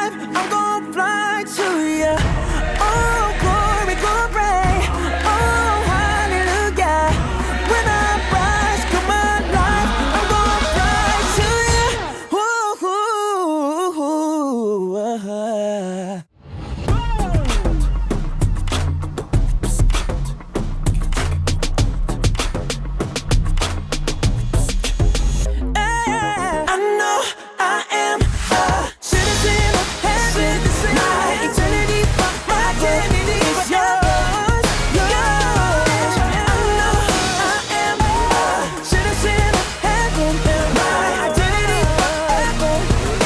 life, I'm gonna fly to you. Oh, glory, glory. Oh, hallelujah. When I rise, come alive, I'm gonna fly to you. Ooh, ooh, ooh, I know I am a citizen of heaven. My eternity forever is yours, yours. I know I am a citizen of heaven. My identity forever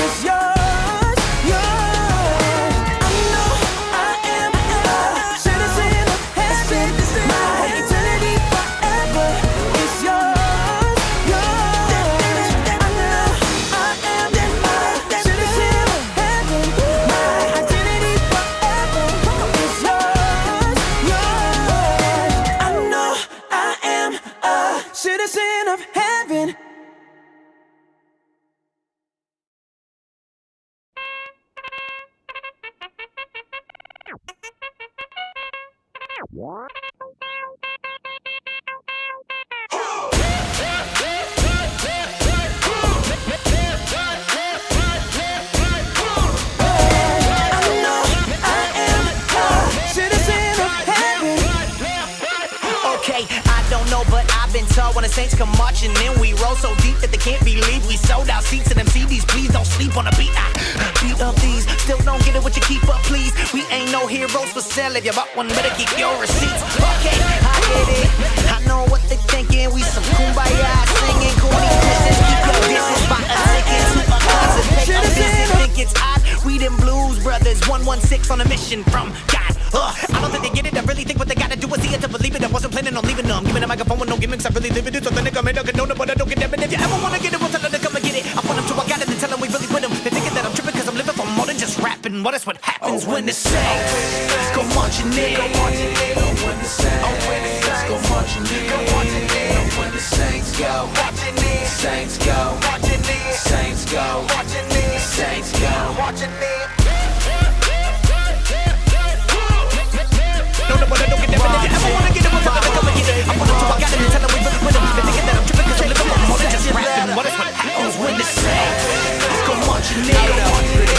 is yours, yours. I know I am a citizen of heaven. My eternity forever is yours, yours. I know I am a citizen of heaven. My identity forever is yours, yours. I know I am a citizen of heaven. Okay, I don't know, but I've been told when the Saints come marching in, we roll so deep that they can't believe we sold out seats to them CDs. Please don't sleep on the beat. I beat up these, still don't get it what you keep up, please. We ain't no heroes for sale. If you bought one, better keep your receipts. Okay, I get it. I know what they thinking. We some kumbaya singing, corny Christians. Keep your distance by a second to a cousin. Pay a visit, think it's odd. We them blues brothers, 116 on a mission from God. I don't think they get it. I really think what they gotta do is see it to believe it. I wasn't planning on leaving them. Give me the microphone with no gimmicks. I really live it. So the nigga made a good but I don't get them. And if you ever wanna get it, we'll tell them to come and get it. I want them to, I got it, and tell them we really with them. They thinking that I'm tripping cause I'm living for more than just rapping. What is what happens when the Saints go marching in? Go marching in. When the Saints go marching in. Go marching in. When the Saints go marching in. Saints go marching in. Saints go marching in. Saints go marching in. No, but I don't get that. But if you ever wanna get it, we'll tell them to come and get it. I want them to, I got it, and tell them we really with them. They thinking that I'm tripping cause I'm living for more than just rapping. What is what happens when the Saints go marching in?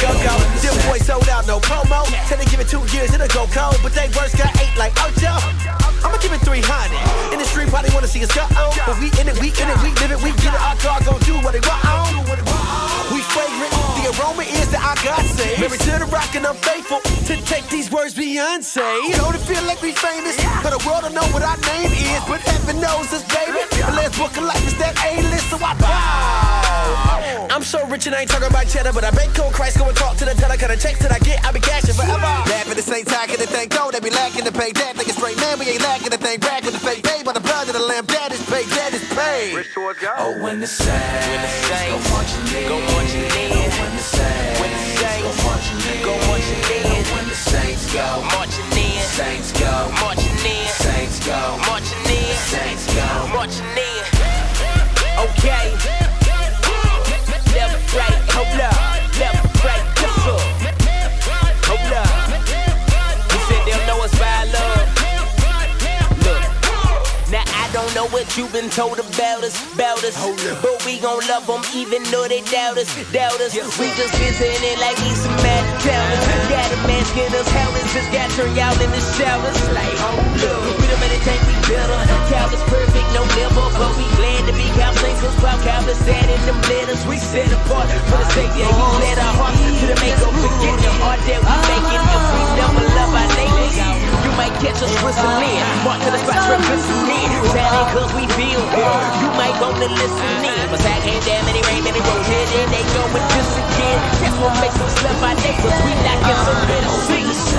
Go. Them boys sold out, no promo. Said they give it 2 years, it'll go cold. But they worst got 8 like Ocho. I'ma give it 300. In the street, probably wanna see us go on. But we in it, we live it, we get it. Our car gon' do what it want on. We fragrant, the aroma is that our God say. Married to the rock and I'm faithful to take these words Beyonce. Don't it feel like we famous? But the world don't know what our name is. But heaven knows us, baby. The last book of life is that A-list, so I bow. I'm so rich and I ain't talking about cheddar, but I bank cold Christ, go and talk to the teller. Cut the checks that I get, I be cashing forever. Laugh at the same time, get the thing go. They be lacking to pay that. Think it's straight, man, we ain't lacking the thing. Brag with the fake pay by the blood of the lamb. That is paid, that is paid. Oh, when the Saints go marching in. Go marching in. When the Saints go marching in. Go marching in. When the Saints go marching in. Saints go marching in. Saints go marching in. Saints go marching in. Okay. Left, right, hold up. Left, right, lift up. Hold up. He said they'll know us by love. Look. Now I don't know what you've been told about us. But we gon' love them even though they doubt us. We just visiting like we some mad talents. Got a man skin us helmets, just got turned out in the showers. Like, hold up, we don't think we better. Cow is perfect, no liver, but we glad to be cow saints. Cause while cow is sad in them letters, we set apart for the sake that he led our hearts to the make up. Forget the art that we making if we never love our neighbors. You might catch us whistling, mark to the spots we're glistening. Talent cause we feel good. You might wanna listen in, but I can't damn any rain, many road hit and they go with this again. That's what makes us love our neighbors. We not get some little seats.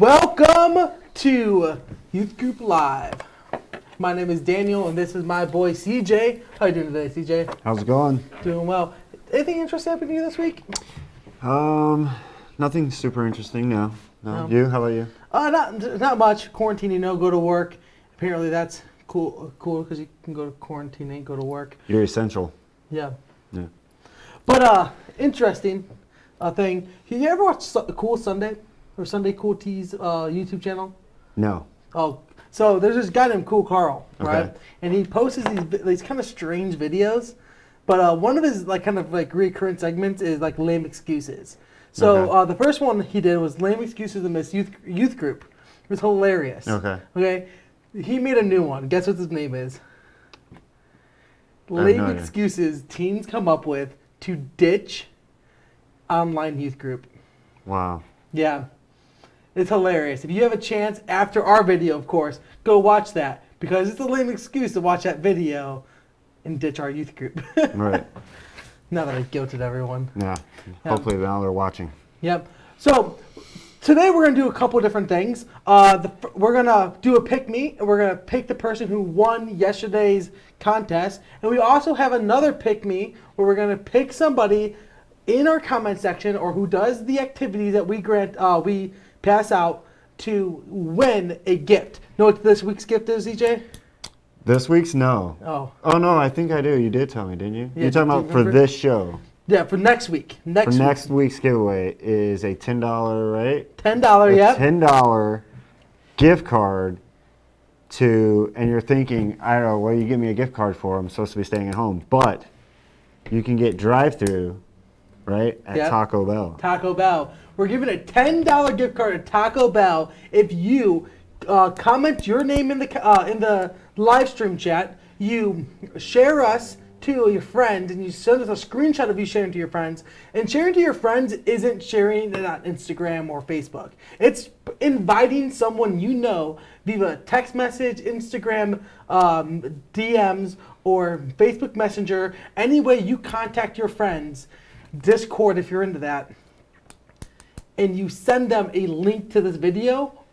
Welcome to Youth Group Live. My name is Daniel, and this is my boy CJ. How you doing today, CJ? How's it going? Doing well. Anything interesting happened to you this week? Nothing super interesting. No. You? How about you? Not much. Quarantine, go to work. Apparently that's cool because you can go to quarantine and go to work. You're essential. Yeah. Yeah. But interesting thing. You ever watch Cool Sunday or Sunday Cool Tea's YouTube channel? No. Oh, so there's this guy named Cool Carl, right? Okay. And he posts these kind of strange videos. But one of his recurrent segments is like lame excuses. So the first one he did was lame excuses in this youth group. It was hilarious. Okay. He made a new one. Guess what his name is? Lame excuses teens come up with to ditch online youth group. Wow. Yeah. It's hilarious. If you have a chance after our video, of course, go watch that because it's a lame excuse to watch that video and ditch our youth group. Right. Now that I guilted everyone. Yeah. Hopefully now they're watching. Yep. So today we're going to do a couple different things. We're going to do a pick me, and we're going to pick the person who won yesterday's contest. And we also have another pick me where we're going to pick somebody in our comment section or who does the activities that we pass out to win a gift. Know what this week's gift is, EJ? This week's? No. Oh, no, I think I do. You did tell me, didn't you? Yeah, You're talking about for this show. Yeah, for next week. Next week's giveaway is a $10, right? $10, yep. $10 gift card and you're thinking, I don't know, what do you give me a gift card for? I'm supposed to be staying at home. But you can get drive-through, right, at Taco Bell. Taco Bell. We're giving a $10 gift card at Taco Bell if you comment your name in the live stream chat, you share us to your friends, and you send us a screenshot of you sharing to your friends. And sharing to your friends isn't sharing it on Instagram or Facebook. It's inviting someone you know via text message, Instagram, DMs, or Facebook Messenger. Any way you contact your friends, Discord if you're into that, and you send them a link to this video,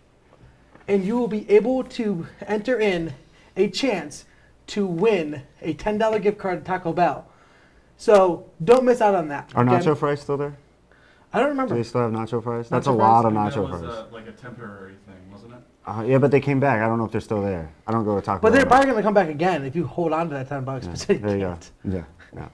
and you will be able to enter in a chance to win a $10 gift card at Taco Bell. So don't miss out on that. Are nacho fries still there? I don't remember. Do they still have nacho fries? That's Nacho a lot of That nacho was fries. like a temporary thing, wasn't it? Yeah, but they came back. I don't know if they're still there. I don't go to Taco Bell. But they're probably going to come back again if you hold on to that $10. Yeah, there you go. Yeah.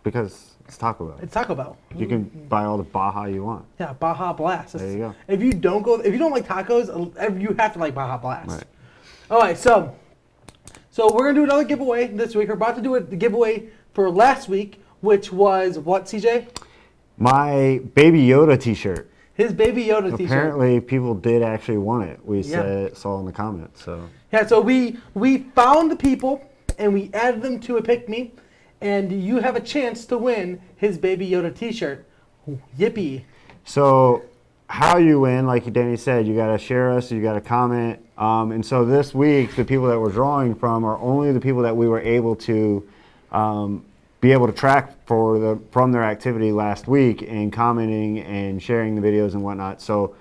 Because it's Taco Bell. It's Taco Bell. You can buy all the Baja you want. Yeah, Baja Blast. There you go. If you don't like tacos, you have to like Baja Blast. Right. All right, so we're gonna do another giveaway this week. We're about to do the giveaway for last week, which was what, CJ? My Baby Yoda T-shirt. His Baby Yoda T-shirt. Apparently, people did actually want it. We saw in the comments. So yeah, so we found the people and we added them to a pick me, and you have a chance to win his Baby Yoda T-shirt. Yippee! So how you win, like Danny said, you got to share us, you got to comment. And so this week, the people that we're drawing from are only the people that we were able to be able to track from their activity last week and commenting and sharing the videos and whatnot. So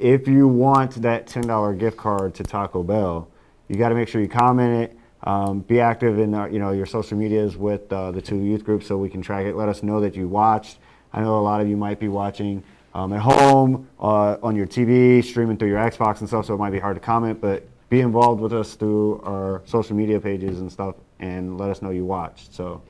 if you want that $10 gift card to Taco Bell, you got to make sure you comment it. Be active in your social medias with the two youth groups so we can track it. Let us know that you watched. I know a lot of you might be watching at home, on your TV, streaming through your Xbox and stuff, so it might be hard to comment, but be involved with us through our social media pages and stuff and let us know you watched. So,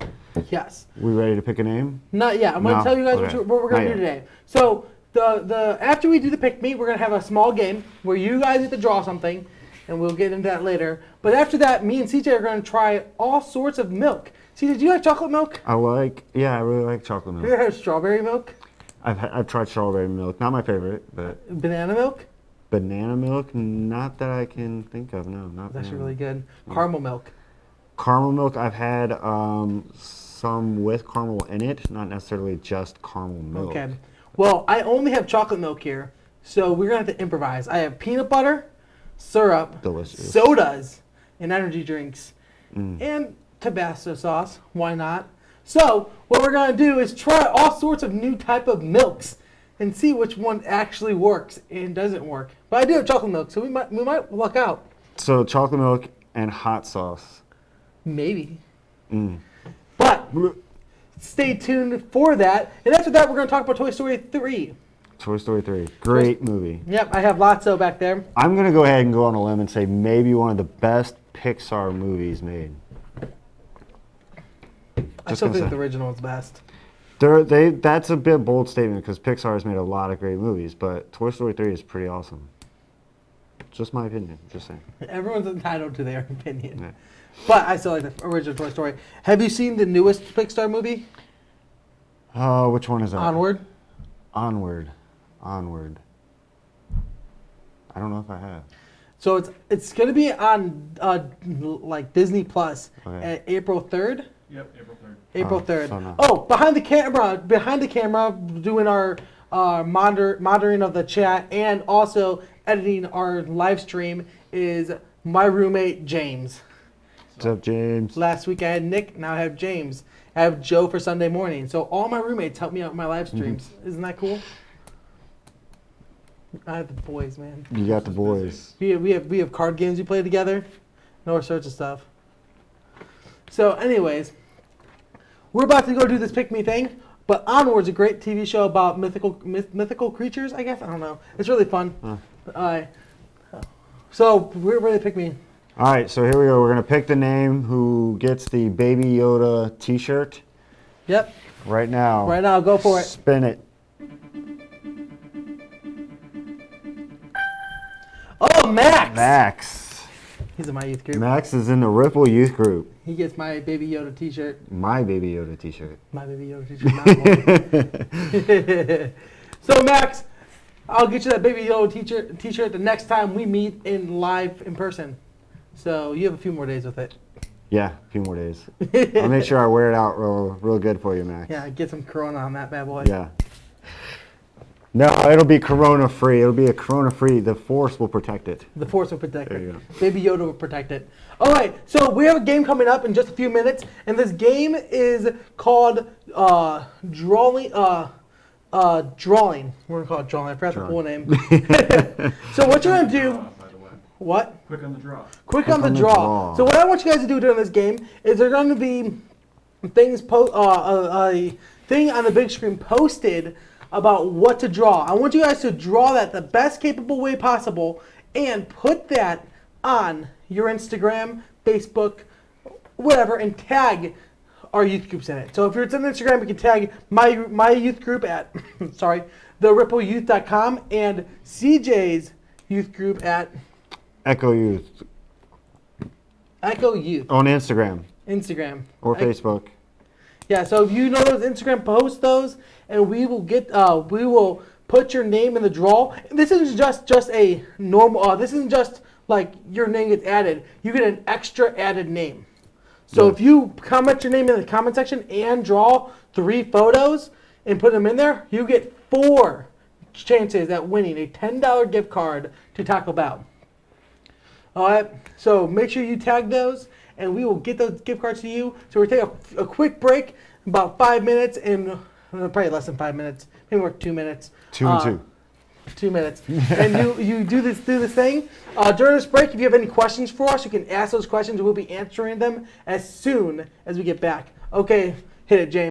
yes. We ready to pick a name? Not yet. I'm going to tell you guys what we're going to do today. So, after we do the pick me, we're going to have a small game where you guys get to draw something, and we'll get into that later. But after that, me and CJ are going to try all sorts of milk. CJ, do you like chocolate milk? I really like chocolate milk. Have you ever had strawberry milk? I've tried strawberry milk. Not my favorite, but banana milk? Banana milk? Not that I can think of. No, not. That's actually really good. Caramel milk. Caramel milk. I've had some with caramel in it, not necessarily just caramel milk. Okay. Well, I only have chocolate milk here, so we're gonna have to improvise. I have peanut butter, syrup, delicious sodas, and energy drinks, and Tabasco sauce. Why not? So what we're going to do is try all sorts of new type of milks and see which one actually works and doesn't work. But I do have chocolate milk, so we might luck out. So chocolate milk and hot sauce. Maybe. Mm. But stay tuned for that. And after that, we're going to talk about Toy Story 3. Toy Story 3. Great movie. Yep, I have Lotso back there. I'm going to go ahead and go on a limb and say maybe one of the best Pixar movies made. I still think the original is best. That's a bit bold statement because Pixar has made a lot of great movies, but Toy Story 3 is pretty awesome. Just my opinion, just saying. Everyone's entitled to their opinion. Yeah. But I still like the original Toy Story. Have you seen the newest Pixar movie? Oh, which one is that? Onward. Onward. I don't know if I have. So it's going to be on like Disney Plus Okay. April 3rd. Yep, April 3rd. April Oh, 3rd. so no. Oh, behind the camera, doing our monitoring of the chat and also editing our live stream is my roommate James. What's up, James? Last week I had Nick, now I have James. I have Joe for Sunday morning. So all my roommates help me out with my live streams. Isn't that cool? I have the boys, man. You got the boys. We have card games we play together. And all sorts of stuff. So anyways, we're about to go do this Pick Me thing. But Onward's a great TV show about mythical creatures, I guess. I don't know. It's really fun. So we're ready to Pick Me. All right, so here we go. We're going to pick the name who gets the Baby Yoda t-shirt Yep. right now. Right now, go for it. Spin it. Oh, Max! Max. He's in my youth group. Max is in the Ripple Youth Group. He gets my Baby Yoda t-shirt. My Baby Yoda t-shirt. My Baby Yoda t-shirt. So, Max, I'll get you that Baby Yoda t-shirt the next time we meet live in person. So you have a few more days with it. Yeah, a few more days. I'll make sure I wear it out real good for you, Max. Yeah, get some Corona on that bad boy. Yeah. No, it'll be Corona free. It'll be a Corona free. The Force will protect it. The Force will protect There it. you go. Baby Yoda will protect it. All right, so we have a game coming up in just a few minutes, and this game is called Drawing. Drawing. We're gonna call it Drawing. I forgot the full name. So what you're gonna do? By the way. What? Quick on the draw. Quick on the draw. So what I want you guys to do during this game is there's going to be things a thing on the big screen posted about what to draw. I want you guys to draw that the best capable way possible and put that on your Instagram, Facebook, whatever, and tag our youth groups in it. So if it's on Instagram, you can tag my youth group at therippleyouth.com and CJ's youth group at Echo Youth Echo Youth. on Instagram Instagram. or Facebook. Yeah, so if you know those Instagram, post those, and we will put your name in the draw. This isn't just a normal. This isn't just like your name gets added. You get an extra added name. So if you comment your name in the comment section and draw 3 photos and put them in there, you get 4 chances at winning a $10 gift card to Taco Bell. All right, so make sure you tag those, and we will get those gift cards to you. So we're taking a quick break, about 5 minutes, and probably less than 5 minutes, maybe more 2 minutes. 2 and 2. 2 minutes. And you do this thing. During this break, if you have any questions for us, you can ask those questions, and we'll be answering them as soon as we get back. Okay, hit it, James.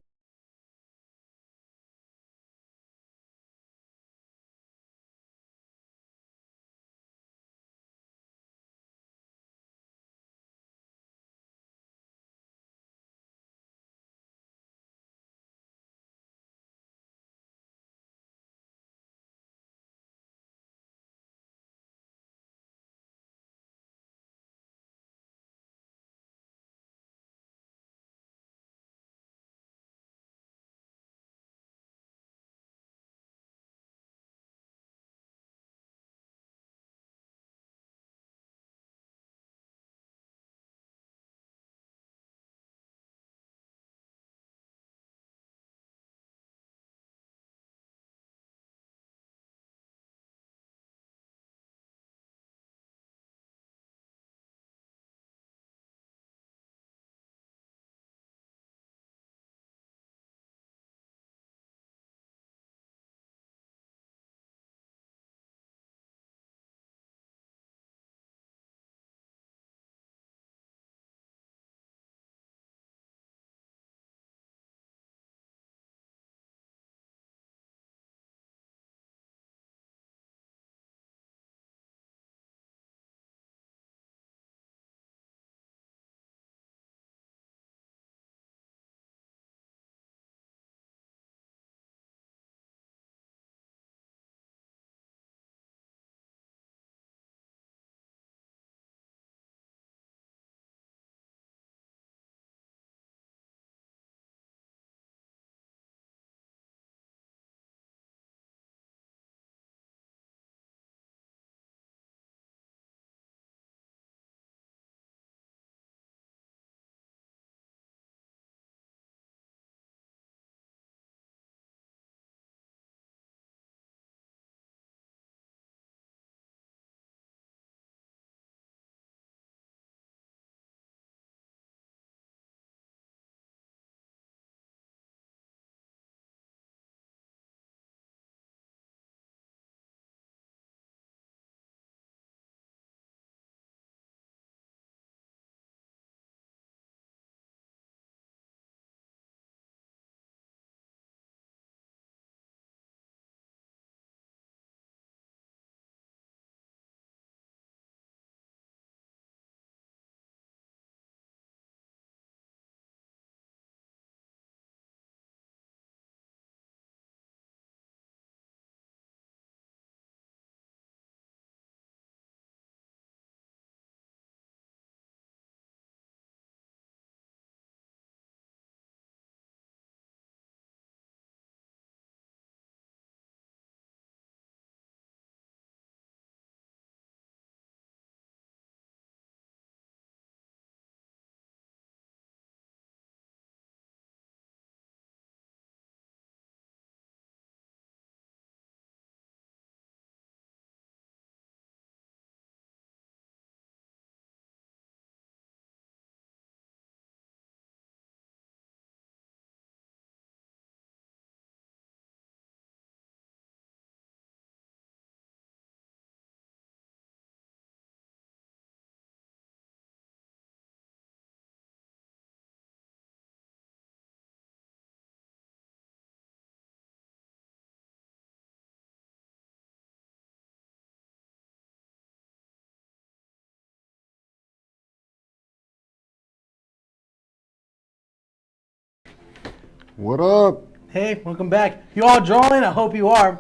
What up? Hey, welcome back. You all drawing? I hope you are.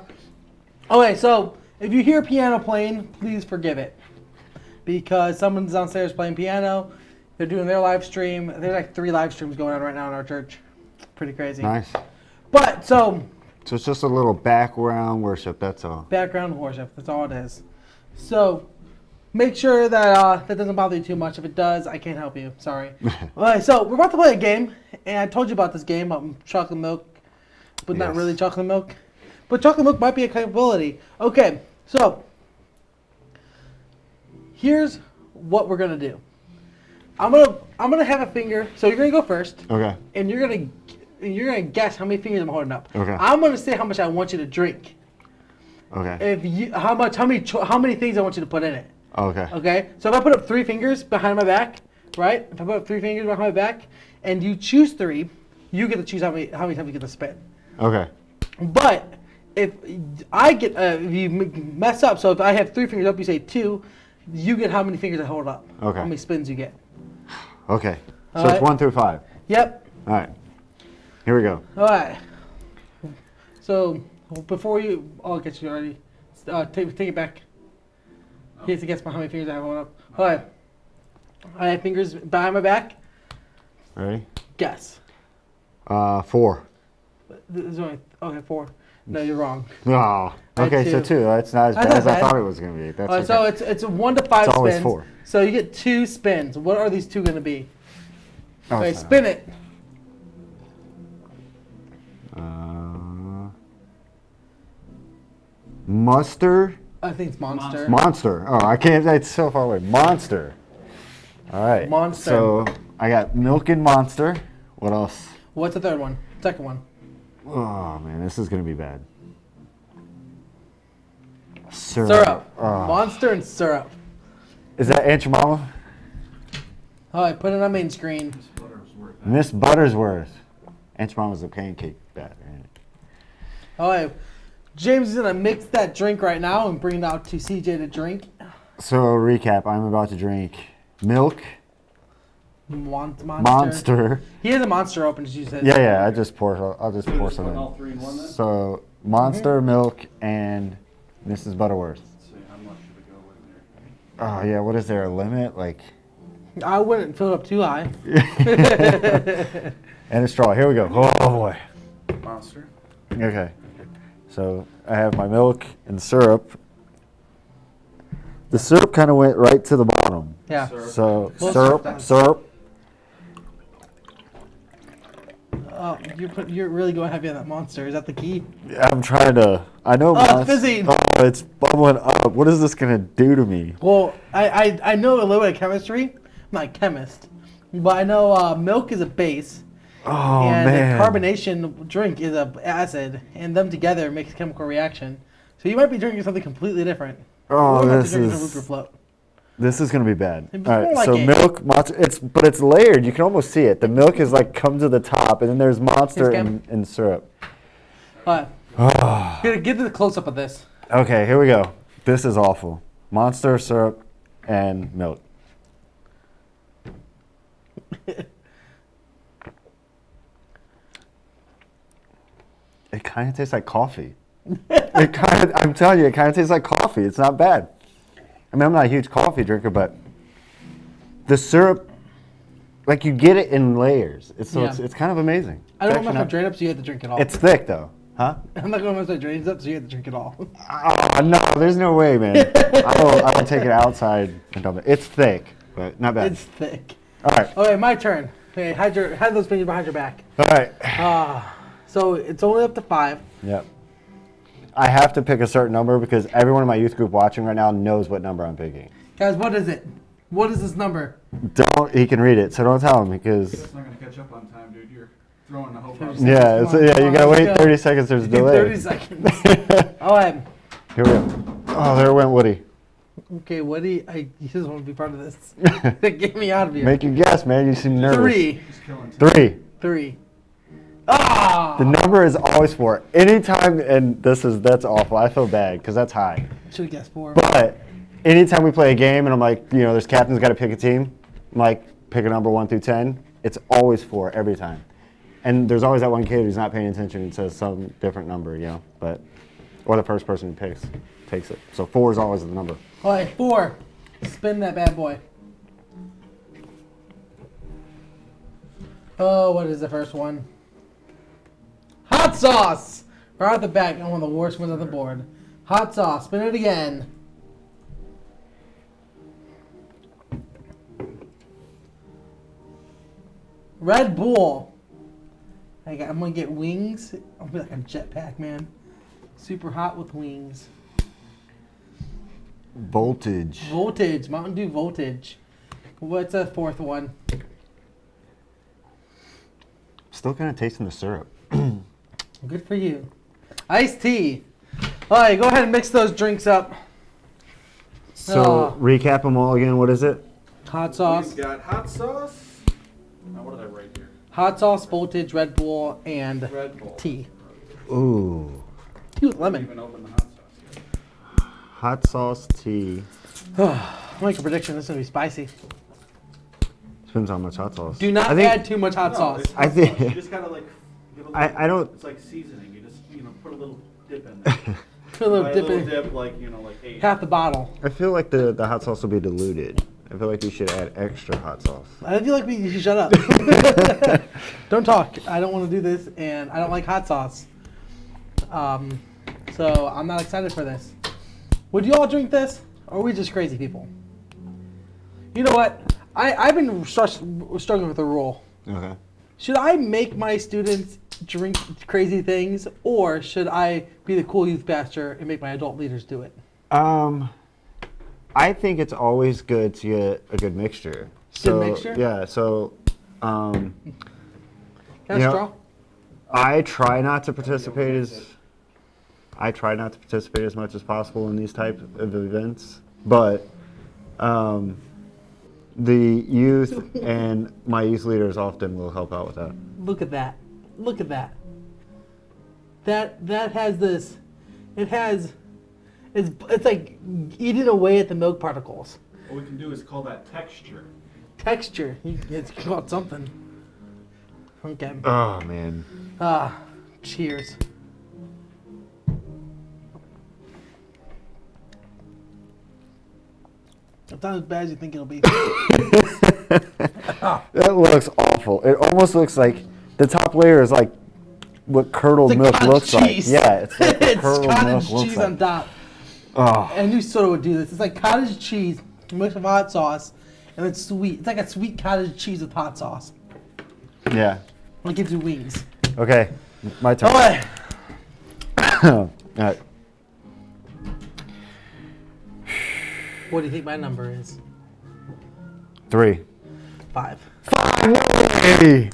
Okay, so if you hear piano playing, please forgive it. Because someone's downstairs playing piano. They're doing their live stream. There's like 3 live streams going on right now in our church. Pretty crazy. Nice. But, so So it's just a little background worship, that's all. background worship. That's all it is. So make sure that that doesn't bother you too much. If it does, I can't help you. Sorry. Alright, so we're about to play a game, and I told you about this game, chocolate milk, but not Yes. really chocolate milk. But chocolate milk might be a capability. Okay, so here's what we're gonna do. I'm gonna have a finger. So you're gonna go first, Okay. and you're gonna guess how many fingers I'm holding up. Okay. I'm gonna say how much I want you to drink. Okay. If you how many things I want you to put in it. Okay. Okay. So if I put up 3 fingers behind my back, right? If I put up 3 fingers behind my back, and you choose 3, you get to choose how many times you get to spin. Okay. But if I get if you mess up, so if I have 3 fingers up, you say 2, you get how many fingers I hold up. Okay. How many spins you get. Okay. So All it's right. 1 through 5. Yep. All right. Here we go. All right. So before I'll get you already. Take it back. He has to guess how many fingers I have hold up. All right. I have fingers behind my back. Ready? Guess. 4. There's only 4. No, you're wrong. Oh. Okay, so 2. That's not as That's bad not as I bad. thought it was going to be. That's All right, so okay. it's 1 to 5 It's always spins. 4. So you get 2 spins. What are these 2 going to be? Oh, Okay, it's not- spin it. Mustard? I think it's Monster. Monster. Oh, I can't. It's so far away. Monster. All right. Monster. So I got milk and monster. What else? What's the third one? Second one. Oh man, this is gonna be bad. Syrup. Syrup. Oh. Monster and syrup. Is that Aunt Mama? All right, put it on main screen. Miss Buttersworth. Aunt Mama's a pancake batter. Ain't it? All right, James is gonna mix that drink right now and bring it out to CJ to drink. So recap. I'm about to drink milk, Monster. monster. He has a monster open, as you said. Yeah. I just pour. I'll just pour Just some putting all in. 3 in one then? So monster, milk, and Mrs. Butterworth. Let's see, how much should we go with there? Oh yeah. What is there a limit? Like. I wouldn't fill it up too high. And a straw. Here we go. Oh boy. Monster. Okay. So I have my milk and syrup. The syrup kind of went right to the bottom. Yeah. Syrup. So Well, syrup, syrup. Oh, you're really going heavy on that monster. Is that the key? I'm trying to. I know. Oh, it's monster- fizzing. Oh, it's bubbling up. What is this gonna do to me? Well, I know a little bit of chemistry. I'm not a chemist, but I know milk is a base, Oh and man. a carbonation drink is a acid, and them together makes a chemical reaction. So you might be drinking something completely different. Oh, Or you might be this drinking some is. Looper Float. This is gonna be bad. It's All more right. like So a- milk, monster. But it's layered. You can almost see it. The milk is like come to the top, and then there's monster Yes, Cam? and syrup. All right. Get the close up of this. Okay, here we go. This is awful. Monster, syrup, and milk. It kind of tastes like coffee. I'm telling you, it kind of tastes like coffee. It's not bad. I mean, I'm not a huge coffee drinker, but the syrup, like you get it in layers. Yeah. It's kind of amazing. I don't It's want my actually drain up, so you have to drink it all. not- It's thick though, huh? I'm not going to mess my drains up, so you have to drink it all. No, there's no way, man. I will take it outside and dump it. It's thick, but not bad. It's thick. All right. Okay, my turn. Okay, hide those fingers behind your back. All right. So it's only up to 5. Yep. I have to pick a certain number because everyone in my youth group watching right now knows what number I'm picking. Guys, what is it? What is this number? He can read it, so don't tell him because. That's not going to catch up on time, dude. You're throwing the whole house. Yeah, Come on, you come gotta on, wait let's go. 30 seconds. There's a delay. 30 seconds. All right. Here we go. Oh, there went Woody. Okay, Woody, he doesn't want to be part of this. Get me out of here. Make your guess, man. You seem nervous. 3. He's killing two. 3. 3. Ah! The number is always 4. Anytime, and that's awful. I feel bad because that's high. Should have guessed 4. But anytime we play a game and I'm like, there's captain's got to pick a team, I'm like, pick a number 1 through 10. It's always 4 every time. and there's always that one kid who's not paying attention and says some different number, but or the first person who takes it. So 4 is always the number. All right, 4. Spin that bad boy. Oh, what is the first one? Hot sauce! Right off the back, one of the worst ones on the board. Hot sauce. Spin it again. Red Bull. I'm gonna get wings. I'm gonna be like a jetpack, man. Super hot with wings. Voltage. Voltage. Mountain Dew Voltage. What's the fourth one? Still kind of tasting the syrup. Good for you. Iced tea. All right, go ahead and mix those drinks up. So recap them all again. What is it? Hot sauce. We've got hot sauce. Now, what did I write here? Hot sauce, Voltage, Red Bull, and Red Bull. tea. Ooh. Tea with I didn't lemon. even open the hot sauce yet. Hot sauce tea. I'll make a prediction. This is going to be spicy. Depends on how much hot sauce. Do not I think- add too much hot No, sauce. it's I not think- much. You just gotta like give a little, I don't. It's like seasoning. You just put a little dip in there. Put a little By dip a little in. dip, like like 8. Half the bottle. I feel like the hot sauce will be diluted. I feel like we should add extra hot sauce. I feel like you should shut up. Don't talk. I don't want to do this, and I don't like hot sauce. So I'm not excited for this. Would you all drink this, or are we just crazy people? You know what? I've been struggling with a rule. Okay. Should I make my students drink crazy things, or should I be the cool youth pastor and make my adult leaders do it? I think it's always good to get a good mixture. So, mixture? Yeah. So, Can I You know- straw? I try not to participate as much as possible in these type of events, but the youth and my youth leaders often will help out with that. Look at that. Look at that. That has this. It has. It's like eating away at the milk particles. What we can do is call that texture. Texture. It's called something. Okay. Oh man. Cheers. It's not as bad as you think it'll be. That looks awful. It almost looks like the top layer is like what curdled It's like milk cottage looks cheese. like. Yeah, it's like what It's curdled milk cottage looks cheese like. on top. Oh, And I knew soda would do this. It's like cottage cheese mixed with hot sauce, and it's sweet. It's like a sweet cottage cheese with hot sauce. yeah. It gives you wings. Okay, my turn. All right. All right. What do you think my number is? 3. 5. Hey.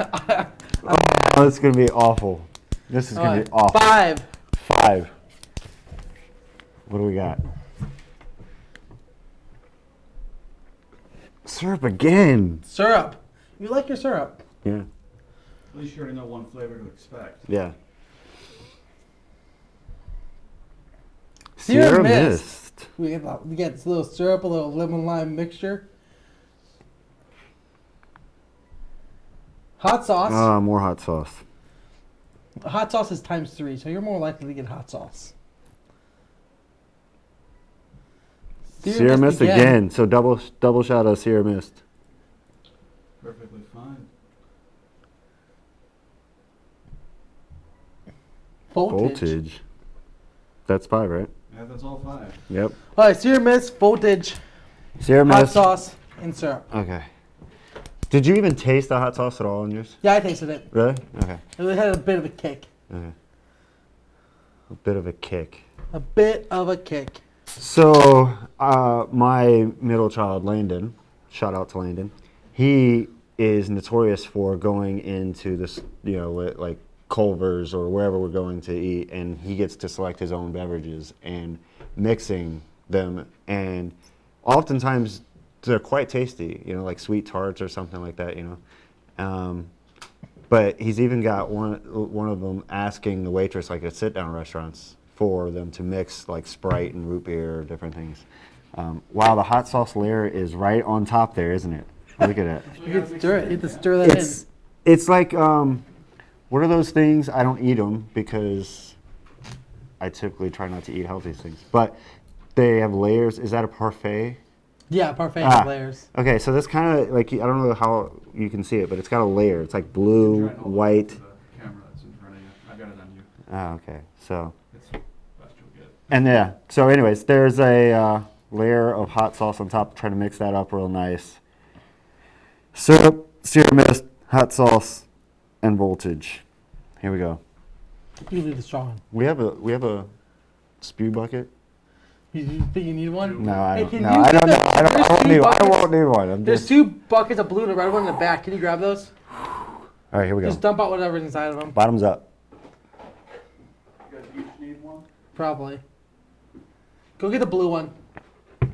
Oh, it's gonna be awful. This is All gonna right. be awful. 5. 5. What do we got? Syrup again. Syrup. You like your syrup? Yeah. At least you already know one flavor to expect. Yeah. Sierra Sierra Mist. Mist. We get this little syrup, a little lemon lime mixture. Hot sauce. More hot sauce. Hot sauce is times 3, so you're more likely to get hot sauce. Sierra Mist again. So double shot of Sierra Mist. Perfectly fine. Voltage. That's 5, right? Yeah, that's all 5. Yep. All right, Sierra Mist, voltage, Sierra hot Mist. sauce, and syrup. Okay. Did you even taste the hot sauce at all in yours? Yeah, I tasted it. Really? Okay. It had a bit of a kick. Okay. A bit of a kick. A bit of a kick. So, my middle child, Landon, shout out to Landon, he is notorious for going into this, like Culver's or wherever we're going to eat, and he gets to select his own beverages and mixing them. And oftentimes, they're quite tasty, like sweet tarts or something like that, But he's even got one of them asking the waitress, like at sit-down restaurants, for them to mix like Sprite and root beer or different things. Wow, the hot sauce layer is right on top there, isn't it? Look at it. You can stir it. You have to stir that in. It's like What are those things? I don't eat them because I typically try not to eat healthy things. But they have layers. Is that a parfait? Yeah, parfait has layers. Okay, so that's kind of like, I don't know how you can see it, but it's got a layer. It's like blue, Try and hold it white. to the camera that's in front of you. I got it on you. Oh, okay. So, It's best you'll get. and yeah. So, anyways, there's a layer of hot sauce on top. Try to mix that up real nice. Syrup, sear mist, hot sauce, and voltage. Here we go. You leave the straw in. We have a spew bucket. You think you need one? No, I Hey, don't. can No, you I get don't. the- I there's won't two need one. I buckets. won't need one. I'm There's just. 2 buckets of blue and a red one in the back. Can you grab those? All right, here we go. Just dump out whatever's inside of them. Bottoms up. You guys each need one? Probably. Go get the blue one. I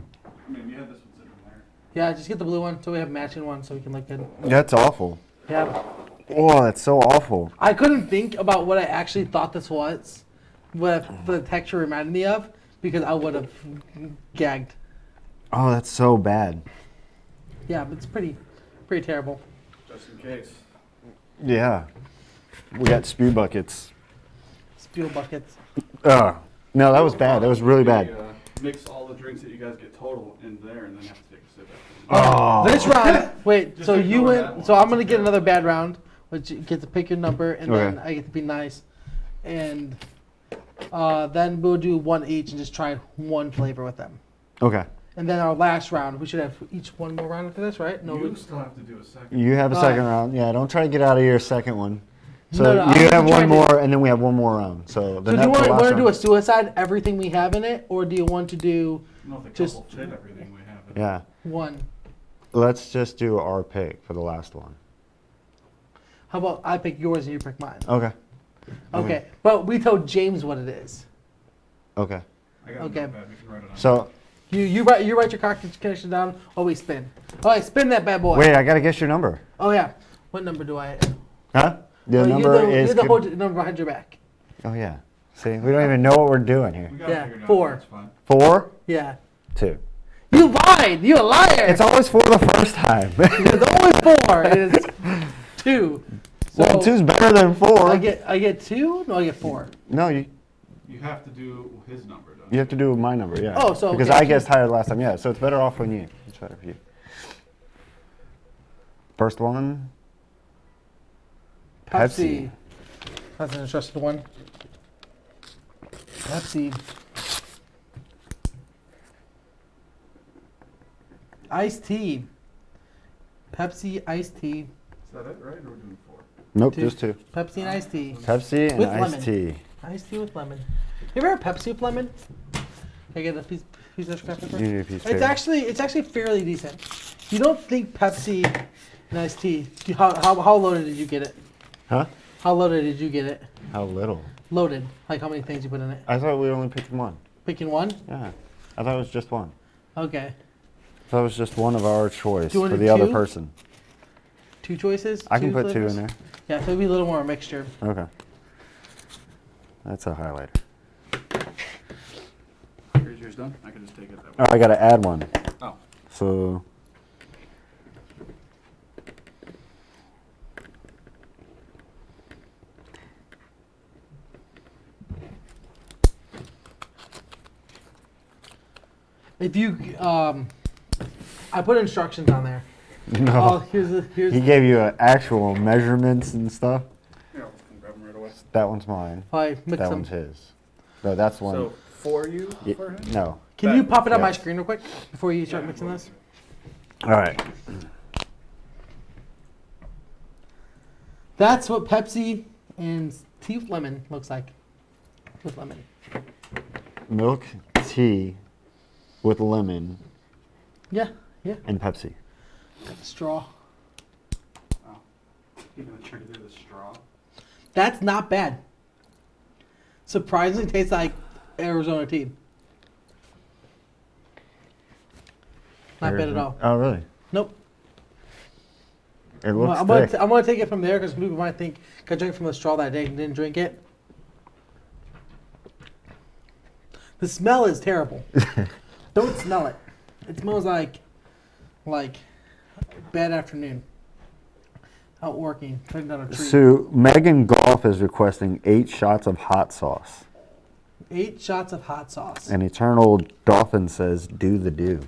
mean, you have this one sitting there. Yeah, just get the blue one so we have matching one so we can look good. That's awful. Yeah. Oh, that's so awful. I couldn't think about what I actually thought this was, what the texture reminded me of, because I would have gagged. Oh, that's so bad. Yeah, but it's pretty terrible. Just in case. Yeah. We got spew buckets. Spew buckets. No, that was bad. That was really bad. Mix all the drinks that you guys get total in there and then have to take a sip Oh. after. This round, wait, Just so you ignore that win, one. so I'm going to get another bad round, which you get to pick your number, and then Okay. I get to be nice. And then we'll do one each and just try one flavor with them. Okay. And then our last round, we should have each one more round after this, right? No, You we, still have to do a second. You have a second round. Yeah, don't try to get out of your second one. So No, I'm you gonna have try one to- more, and then we have one more round. So the so do you next want to do a round. suicide, everything we have in it, or do you want to do I don't know if the Just- couple fit everything we have. Yeah. one? Let's just do our pick for the last one. How about I pick yours and you pick mine? Okay. Okay, but we told James what it is. Okay. I got Okay. a notepad. We can write it on. So You write your card connection down. Oh, we spin. All right, spin that bad boy. wait, I gotta guess your number. Oh yeah. What number do I? Huh? The Oh, number is. you're the whole number behind your back. Oh yeah. See, we don't even know what we're doing here. We got Yeah, it figured out. 4. That's fine. 4, Yeah. 2. You lied. You a liar. It's always 4 the first time. It's only 4. It is 2. So Well, 2's better than 4. I get 2. No, I get 4. No, you You have to do his number, don't have to do my number, yeah. Oh, so, because okay. I guessed higher last time, yeah. So it's better off when you. It's better for you. First one. Pepsi. That's an interesting one. Pepsi. Iced tea. Pepsi iced tea. Is that it, right? Or are we doing 4? Nope, 2. just 2. Pepsi and iced tea. Pepsi and With iced lemon. tea. Iced tea with lemon. You ever had Pepsi with lemon? Can I get a piece of scrap paper? You need a piece of It's paper. actually fairly decent. You don't think Pepsi and iced tea? How loaded did you get it? Huh? How loaded did you get it? How little? Loaded, like how many things you put in it? I thought we only picked one. Picking one? Yeah. I thought it was just one. Okay. I thought it was just one of our choice Do you want for to the other two? person. 2 choices? I can put 2 flavors? in there. Yeah, so it'll be a little more mixture. Okay. That's a highlighter. Here's yours done. I can just take it that way. Oh, I gotta add one. Oh. So. If you, I put instructions on there. No. Oh, here's. He gave you actual measurements and stuff. Here, I'll just grab them right away. That one's mine. I mix That them. one's his. No, that's one. So, for you, Ye- for him? no. Can you pop it on my Yeah. screen real quick before you start mixing this? All right. That's what Pepsi and tea with lemon looks like. With lemon. Milk tea with lemon Yeah, yeah. and Pepsi. Straw. Oh. You're going to drink through the straw? That's not bad. Surprisingly tastes like Arizona tea. Not bad at all. Oh, really? Nope. It looks I'm thick. gonna take it from there because people might think I drank from the straw that day and didn't drink it. The smell is terrible. Don't smell it. It smells like bad afternoon. Out working, cutting down a tree. So Megan Golf is requesting 8 shots of hot sauce. 8 shots of hot sauce. And Eternal Dolphin says, do the do.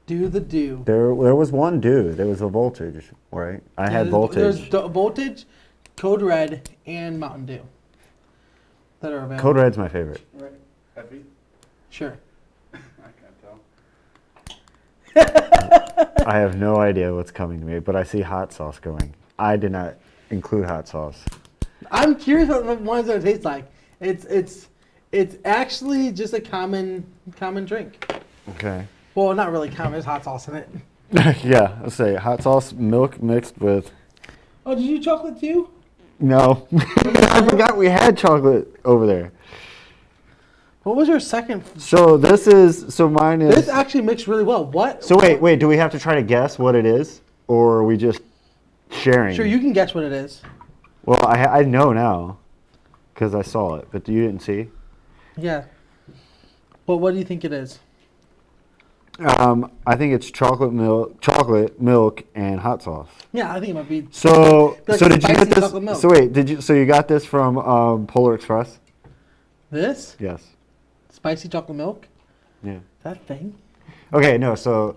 Do the do. There was one do. There was a voltage, right? I had voltage. There's voltage, Code Red, and Mountain Dew that are available. Code Red's my favorite. Right. Heavy? Sure. I can't tell. I have no idea what's coming to me, but I see hot sauce going. I did not include hot sauce. I'm curious what the ones that it tastes like. It's actually just a common drink. Okay. Well, not really common. There's hot sauce in it. Yeah, let's say hot sauce, milk mixed with. Oh, did you do chocolate too? No, I forgot we had chocolate over there. What was your second? So mine is. This actually mixed really well. What? So wait, do we have to try to guess what it is, or are we just sharing? Sure, you can guess what it is. Well, I know now, because I saw it, but you didn't see. Yeah. But what do you think it is? I think it's chocolate milk, and hot sauce. Yeah, I think it might be. So Like did you spicy get this? chocolate milk. So wait, so you got this from Polar Express? This Yes. spicy chocolate milk. Yeah. That thing. Okay, no, so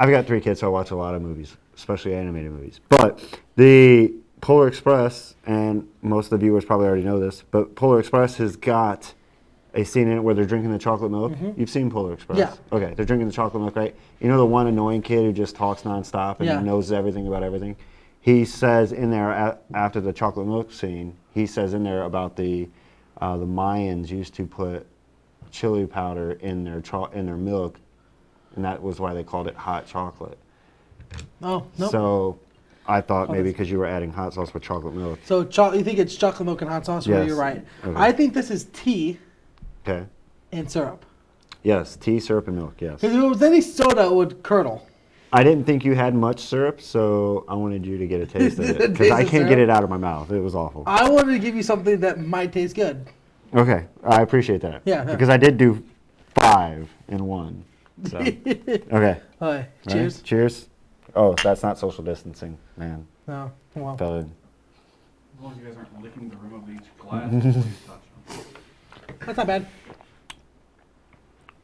I've got 3 kids, so I watch a lot of movies, especially animated movies. But the Polar Express, and most of the viewers probably already know this, but Polar Express has got a scene in it where they're drinking the chocolate milk. You've seen Polar Express? Yeah. Okay, they're drinking the chocolate milk, right? You know the one annoying kid who just talks nonstop and Yeah. knows everything about everything? He says in there, after the chocolate milk scene, he says in there about the Mayans used to put chili powder in their milk, and that was why they called it hot chocolate. Oh no. So I thought maybe this- because you were adding hot sauce with chocolate milk. So you think it's chocolate milk and hot sauce? Or Yes. you're right. Okay. I think this is tea Okay. and syrup. Yes, tea, syrup, and milk, yes. Because if it was any soda, it would curdle. I didn't think you had much syrup, so I wanted you to get a taste of it. A Because taste I of can't syrup? get it out of my mouth. It was awful. I wanted to give you something that might taste good. Okay, I appreciate that. Yeah. Because I did do 5 in 1. So. Okay. All right. Cheers. Right? Cheers. Oh, that's not social distancing, man. No. Well. Fell in. As long as you guys aren't licking the rim of each glass before you touch them. That's not bad.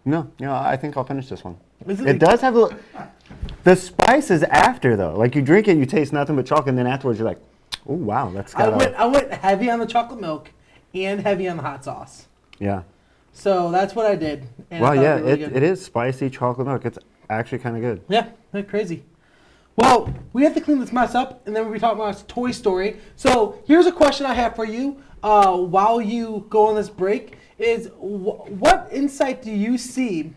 No, I think I'll finish this one. Is It does have the spice is after though. Like you drink it, you taste nothing but chocolate, and then afterwards you're like, oh wow, that's I got went heavy on the chocolate milk and heavy on the hot sauce. yeah. So that's what I did. And Well, I thought yeah, really good. it is spicy chocolate milk. It's actually kind of good. Yeah, they're crazy. Well, we have to clean this mess up, and then we'll be talking about Toy Story. So here's a question I have for you while you go on this break: is what insight do you see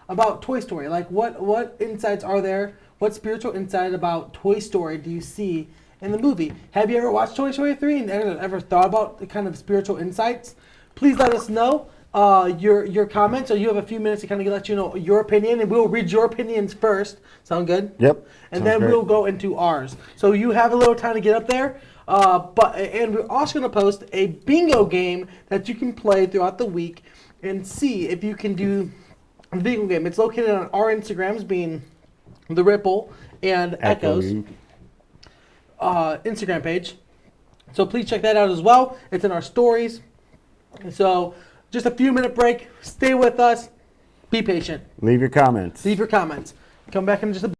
about Toy Story? Like, what insights are there? What spiritual insight about Toy Story do you see in the movie? Have you ever watched Toy Story 3 and ever thought about the kind of spiritual insights? Please let us know your comments. So you have a few minutes to kind of let you know your opinion, and we'll read your opinions first. Sound good? Yep. And sounds then great. we'll go into ours. So you have a little time to get up there. And we're also going to post a bingo game that you can play throughout the week and see if you can do the bingo game. It's located on our Instagrams, being the Ripple and Echoes Instagram page. So please check that out as well. It's in our stories. So just a few minute break. Stay with us. Be patient. Leave your comments. Leave your comments. Come back in just a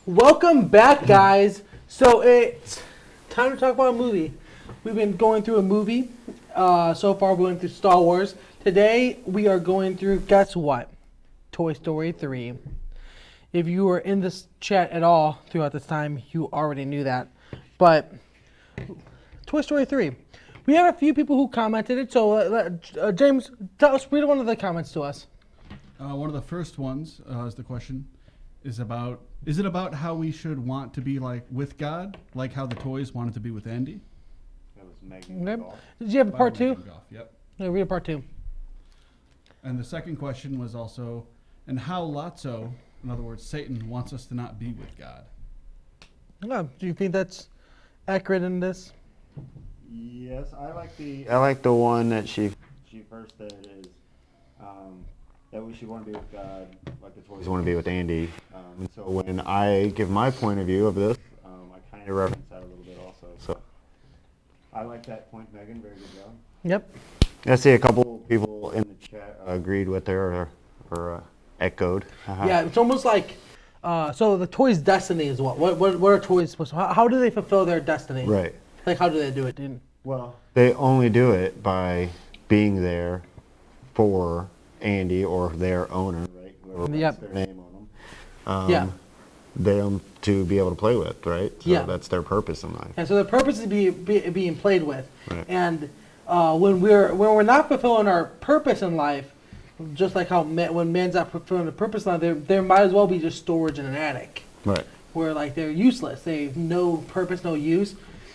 Welcome back, guys. So it's time to talk about a movie. We've been going through a movie. So far, we went through Star Wars. Today, we are going through, guess what? Toy Story 3. If you were in this chat at all throughout this time, you already knew that. But Toy Story 3. We have a few people who commented it. So, James, read one of the comments to us. One of the first ones is the question is it about how we should want to be like with God, like how the toys wanted to be with Andy? That was Megan. Okay. Did you have a part two? Yep. Yeah, read a part two. And the second question was also, and how Lotso, in other words, Satan, wants us to not be with God. Do you think that's accurate in this? Yes, I like the one that she first said is that we should want to be with God like the toys want to be with Andy. And so when I give my point of view of this, I kind of reference that a little bit also. So I like that point, Megan. Very good job. Yep. I see a couple people in the chat agreed with her or echoed. Yeah, it's almost like so the toys' destiny is what? What are toys supposed to? How do they fulfill their destiny? Right. Like how do they do it, dude? Well, they only do it by being there for Andy or their owner, right? Whoever writes their name on them. Them to be able to play with, right? So that's their purpose in life. And so the purpose is being played with. Right. And when we're not fulfilling our purpose in life, just like how when man's not fulfilling the purpose in life, they might as well be just storage in an attic. Right. Where like they're useless. They have no purpose, no use.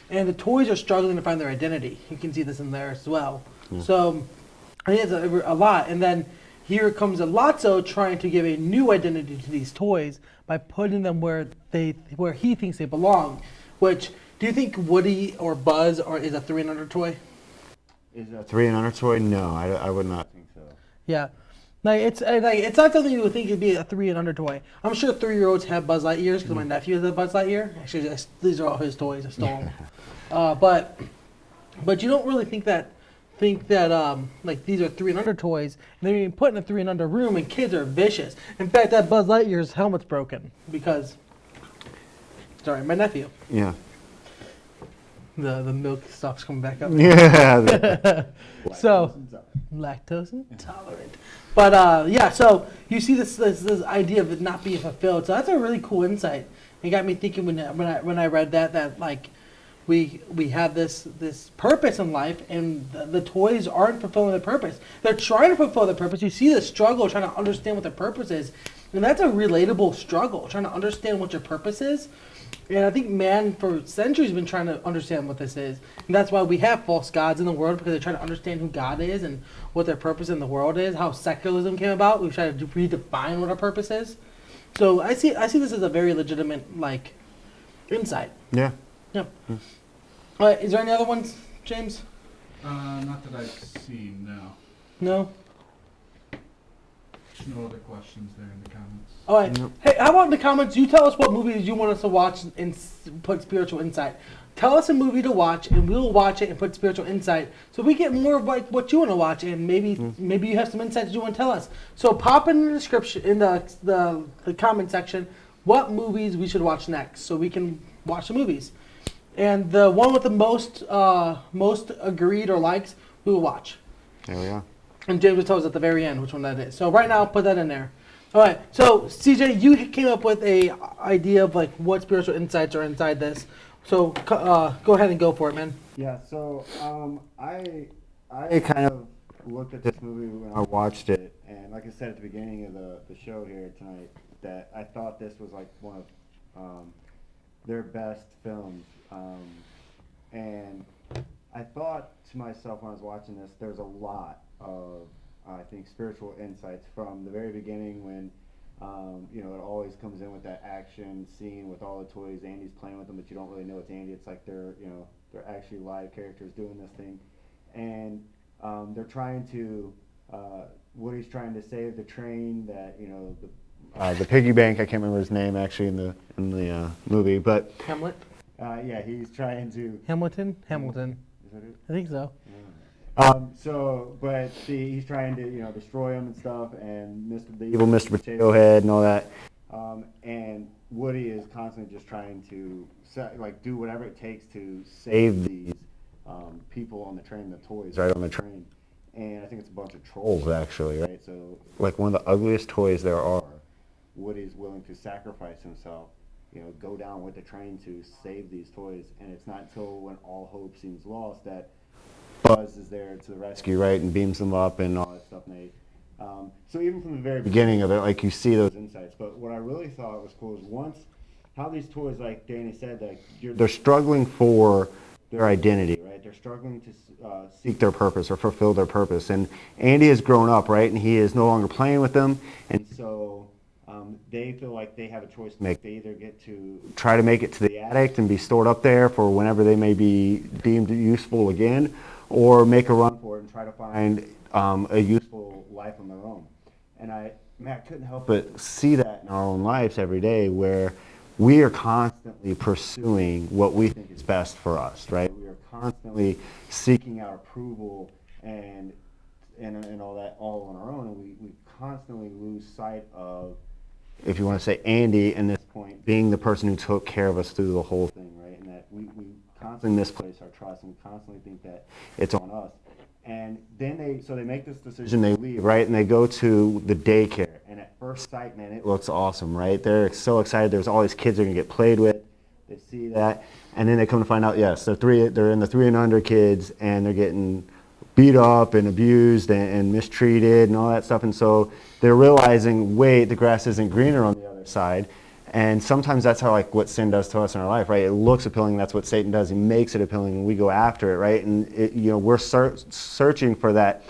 And the toys are struggling to find their identity. You can see this in there as well. Yeah. So I think it's a lot. And then here comes a Lotso trying to give a new identity to these toys by putting them where he thinks they belong. Which, do you think Woody or Buzz is a 3 and under toy? Is a 3 and under toy? No, I would not think so. Yeah. It's not something you would think it'd be a 3 and under toy. I'm sure 3-year-olds have Buzz Lightyears because my nephew has a Buzz Lightyear. Actually, these are all his toys. I stole them. But you don't really think that like these are 3 and under toys, and they're being put in a 3 and under room, and kids are vicious. In fact, that Buzz Lightyear's helmet's broken because, sorry, my nephew. Yeah. The milk stuff's coming back up. Yeah. So lactose intolerant. But so you see this idea of it not being fulfilled. So that's a really cool insight. It got me thinking when I read that like we have this purpose in life, and the toys aren't fulfilling their purpose. They're trying to fulfill their purpose. You see the struggle trying to understand what their purpose is, and that's a relatable struggle, trying to understand what your purpose is. And I think man for centuries has been trying to understand what this is. And that's why we have false gods in the world, because they're trying to understand who God is and what their purpose in the world is, how secularism came about. We try to redefine what our purpose is. So I see this as a very legitimate like insight. Yeah. Yeah. All right, is there any other ones, James? Not that I've seen, no. No? No other questions there in the comments. All right. Nope. Hey, how about in the comments, you tell us what movies you want us to watch and put spiritual insight. Tell us a movie to watch, and we'll watch it and put spiritual insight, so we get more of like what you want to watch, and maybe you have some insights you want to tell us. So pop in the description, in the comment section, what movies we should watch next, so we can watch the movies. And the one with the most agreed or likes, we will watch. There we are. And James will tell us at the very end which one that is. So right now, put that in there. All right. So CJ, you came up with a idea of like what spiritual insights are inside this. So go ahead and go for it, man. Yeah. So I kind of looked at this movie when I watched it, and like I said at the beginning of the show here tonight, that I thought this was like one of their best films. And I thought to myself when I was watching this, there's a lot of, I think, spiritual insights from the very beginning when, it always comes in with that action scene with all the toys. Andy's playing with them, but you don't really know it's Andy. It's like they're actually live characters doing this thing. And they're trying to, Woody's trying to save the train that, the piggy bank, I can't remember his name actually in the movie, but Hamlet? Yeah, he's trying to... Hamilton? Is that it? I think so. But he's trying to, destroy him and stuff, and the evil Mr. Potato Head and all that. And Woody is constantly just trying to do whatever it takes to save these people on the train, the toys, right on the train. And I think it's a bunch of trolls, actually, right? So, like, one of the ugliest toys there are, Woody's willing to sacrifice himself, go down with the train to save these toys. And it's not until when all hope seems lost that Buzz is there to the rescue, right, and beams them up and all that stuff. And so even from the very beginning of it, like, you see those insights. But what I really thought was cool is once how these toys, like Danny said, like they're struggling for their identity, right? They're struggling to seek their purpose or fulfill their purpose. And Andy has grown up, right, and he is no longer playing with them. And so they feel like they have a choice to make. They either get to try to make it to the attic and be stored up there for whenever they may be deemed useful again, or make a run for it and try to find a useful life on their own. And I couldn't help but see that in our own lives every day, where we are constantly pursuing what we think is best for us, right? We are constantly seeking out approval and all that all on our own, and we constantly lose sight of, if you want to say, Andy in this point being the person who took care of us through the whole thing, right? And that we constantly misplace our trust, and we constantly think that it's on us. And then they make this decision, they leave, right? And they go to the daycare. And at first sight, man, it looks awesome, right? They're so excited. There's all these kids they're going to get played with. They see that. And then they come to find out, yes, they're in the 3 and under kids, and they're getting beat up and abused and mistreated and all that stuff. And so they're realizing, wait, the grass isn't greener on the other side. And sometimes that's how, like, what sin does to us in our life, right? It looks appealing. That's what Satan does. He makes it appealing, and we go after it, right? And we're searching for that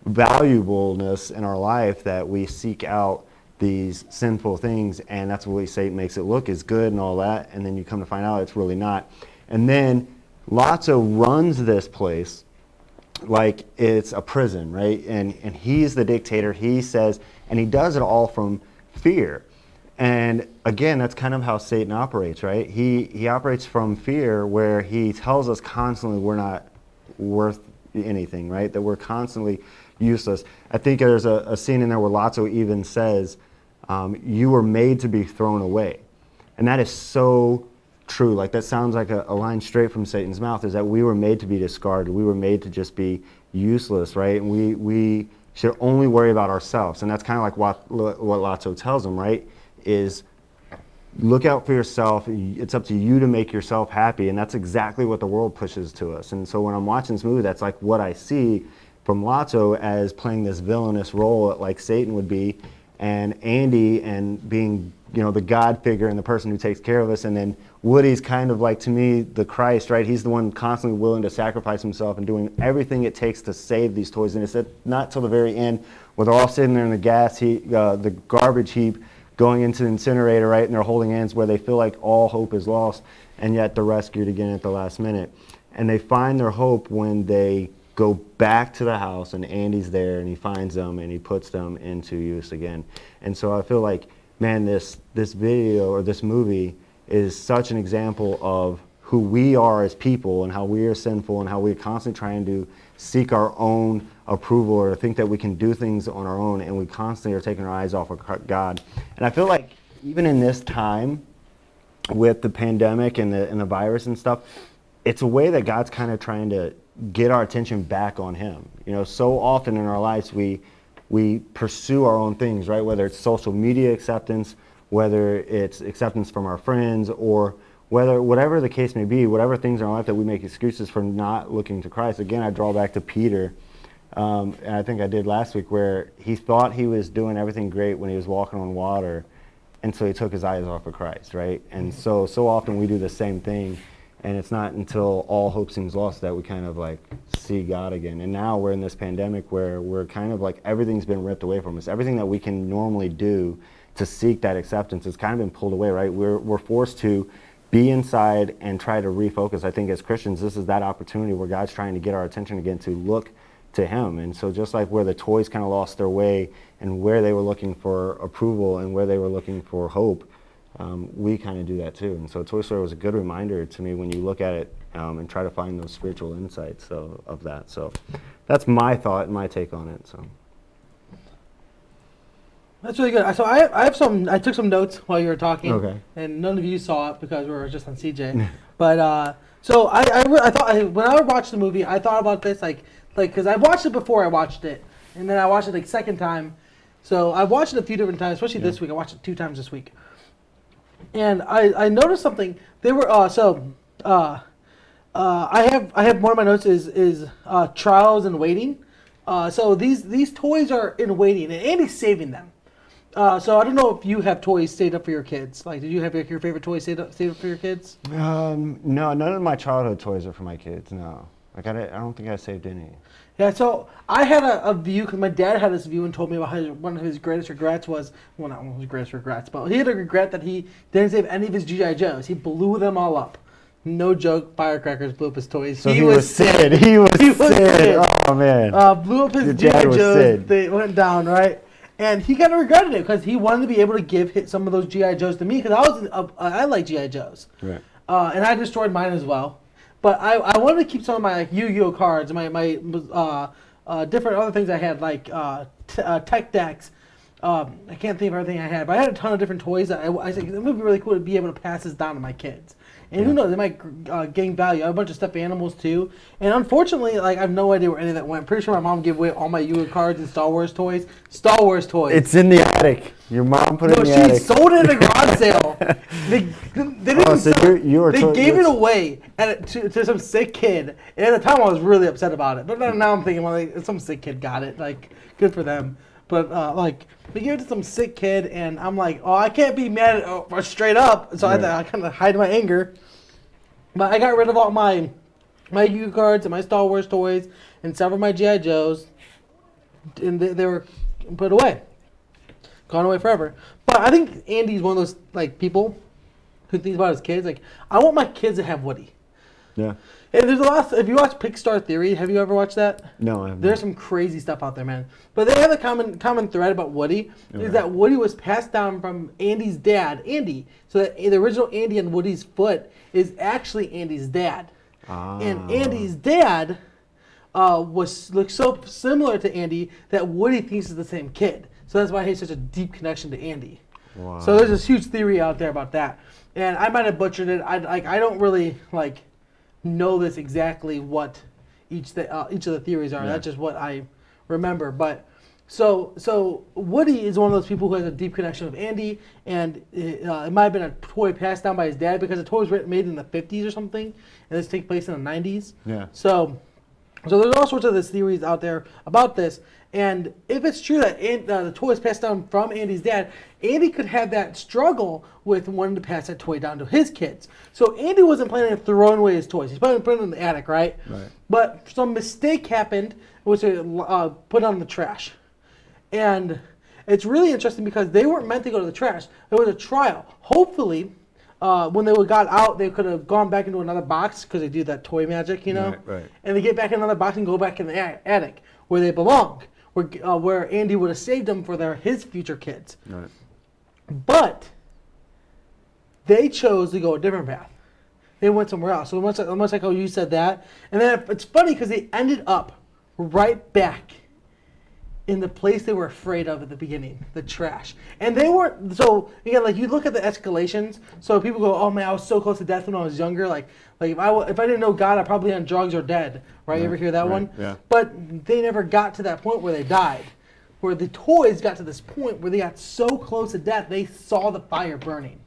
valuableness in our life, that we seek out these sinful things, and that's what Satan makes it look as good and all that. And then you come to find out it's really not. And then Lotso runs this place like it's a prison, right? And he's the dictator. He says, and he does it all from fear. And again, that's kind of how Satan operates, right? He operates from fear, where he tells us constantly we're not worth anything, right? That we're constantly useless. I think there's a scene in there where Lotso even says, you were made to be thrown away. And that is so true. Like, that sounds like a line straight from Satan's mouth, is that we were made to be discarded. We were made to just be useless, right? And we should only worry about ourselves. And that's kind of like what Lotso tells him, right? Is look out for yourself. It's up to you to make yourself happy. And that's exactly what the world pushes to us. And so when I'm watching this movie, that's like what I see from Lotso as playing this villainous role like Satan would be, and Andy and being, the God figure and the person who takes care of us. And then Woody's kind of like, to me, the Christ, right? He's the one constantly willing to sacrifice himself and doing everything it takes to save these toys. And it's not till the very end, where they're all sitting there in the garbage heap, going into the incinerator, right? And they're holding hands, where they feel like all hope is lost, and yet they're rescued again at the last minute. And they find their hope when they go back to the house, and Andy's there, and he finds them, and he puts them into use again. And so I feel like, man, this video or this movie is such an example of who we are as people, and how we are sinful, and how we're constantly trying to seek our own approval, or think that we can do things on our own, and we constantly are taking our eyes off of God. And I feel like even in this time with the pandemic and the virus and stuff, it's a way that God's kind of trying to get our attention back on Him. So often in our lives we pursue our own things, right? Whether it's social media acceptance, whether it's acceptance from our friends, or whatever the case may be, whatever things in our life that we make excuses for not looking to Christ. Again, I draw back to Peter, and I think I did last week, where he thought he was doing everything great when he was walking on water, and so he took his eyes off of Christ, right? And so often we do the same thing, and it's not until all hope seems lost that we kind of like see God again. And now we're in this pandemic where we're kind of like, everything's been ripped away from us. Everything that we can normally do to seek that acceptance has kind of been pulled away, right? We're forced to be inside and try to refocus. I think as Christians, this is that opportunity where God's trying to get our attention again to look to Him. And so just like where the toys kind of lost their way, and where they were looking for approval, and where they were looking for hope, we kind of do that too. And so Toy Story was a good reminder to me when you look at it and try to find those spiritual insights of that. So that's my thought and my take on it. So. That's really good. So I have some. I took some notes while you were talking. Okay. And none of you saw it because we were just on CJ. But so I thought when I watched the movie, I thought about this like because I watched it before I watched it, and then I watched it like second time. So I watched it a few different times, especially this week. I watched it 2 times this week, and I noticed something. They were I have one of my notes is trials and waiting. So these toys are in waiting, and Andy's saving them. So I don't know if you have toys saved up for your kids. Like, did you have your favorite toys saved up for your kids? No, none of my childhood toys are for my kids. No, like I don't think I saved any. Yeah, so I had a view because my dad had this view and told me about one of his greatest regrets was, well, not one of his greatest regrets, but he had a regret that he didn't save any of his G.I. Joes. He blew them all up. No joke, firecrackers blew up his toys. So he was Sid. He was Sid. Oh, man. Blew up his Your G.I. dad was Joes. Sid. They went down, right? And he kind of regretted it because he wanted to be able to give some of those G.I. Joes to me because I like G.I. Joes. Right. And I destroyed mine as well. But I wanted to keep some of my like Yu-Gi-Oh cards, my different other things I had, like tech decks. I can't think of everything I had, but I had a ton of different toys that I think it would be really cool to be able to pass this down to my kids. And who knows, they might gain value. I have a bunch of stuffed animals too. And unfortunately, like I have no idea where any of that went. I'm pretty sure my mom gave away all my Yu-Gi-Oh cards and Star Wars toys. Star Wars toys. It's in the attic. Your mom put it in the she attic. sold it at a garage sale. They didn't even so sell it. you were They gave it away to some sick kid. And at the time, I was really upset about it. But then now I'm thinking, well, like, some sick kid got it. Like, good for them. But like, they gave it to some sick kid, and I'm like, oh, I can't be mad at straight up. So I kind of hide my anger. But I got rid of all my Yu-Gi-Oh cards and my Star Wars toys and several of my G.I. Joes, and they were put away. Gone away forever. But I think Andy's one of those like people who thinks about his kids. Like, I want my kids to have Woody. Yeah. And there's a lot. If you watch Pixar Theory, have you ever watched that? No, I haven't. There's some crazy stuff out there, man. But they have a common thread about Woody is that Woody was passed down from Andy's dad, Andy. So that the original Andy and Woody's foot is actually Andy's dad. And Andy's dad looks so similar to Andy that Woody thinks is the same kid. So that's why he has such a deep connection to Andy. Wow. So there's this huge theory out there about that. And I might have butchered it. I don't really know this exactly what each of the theories are. Yeah. That's just what I remember. But so Woody is one of those people who has a deep connection with Andy, and it might have been a toy passed down by his dad because the toy was made in the 50s or something, and this takes place in the 90s. Yeah. So there's all sorts of these theories out there about this. And if it's true that the toy is passed down from Andy's dad, Andy could have that struggle with wanting to pass that toy down to his kids. So Andy wasn't planning on throwing away his toys. He's planning on putting them in the attic, right? Right. But some mistake happened, which they put on the trash. And it's really interesting because they weren't meant to go to the trash. It was a trial. Hopefully, when they got out, they could have gone back into another box because they do that toy magic, you know? Right. And they get back in another box and go back in the attic where they belong. Where Andy would have saved them for his future kids. Right. But they chose to go a different path. They went somewhere else. So much like how you said that. And then it's funny because they ended up right back in the place they were afraid of at the beginning, the trash. And they weren't, so again, like you look at the escalations, so people go, oh man, I was so close to death when I was younger. Like if I didn't know God, I'd probably be on drugs or dead. Right? You ever hear that one? Yeah. But they never got to that point where they died. Where the toys got to this point where they got so close to death, they saw the fire burning.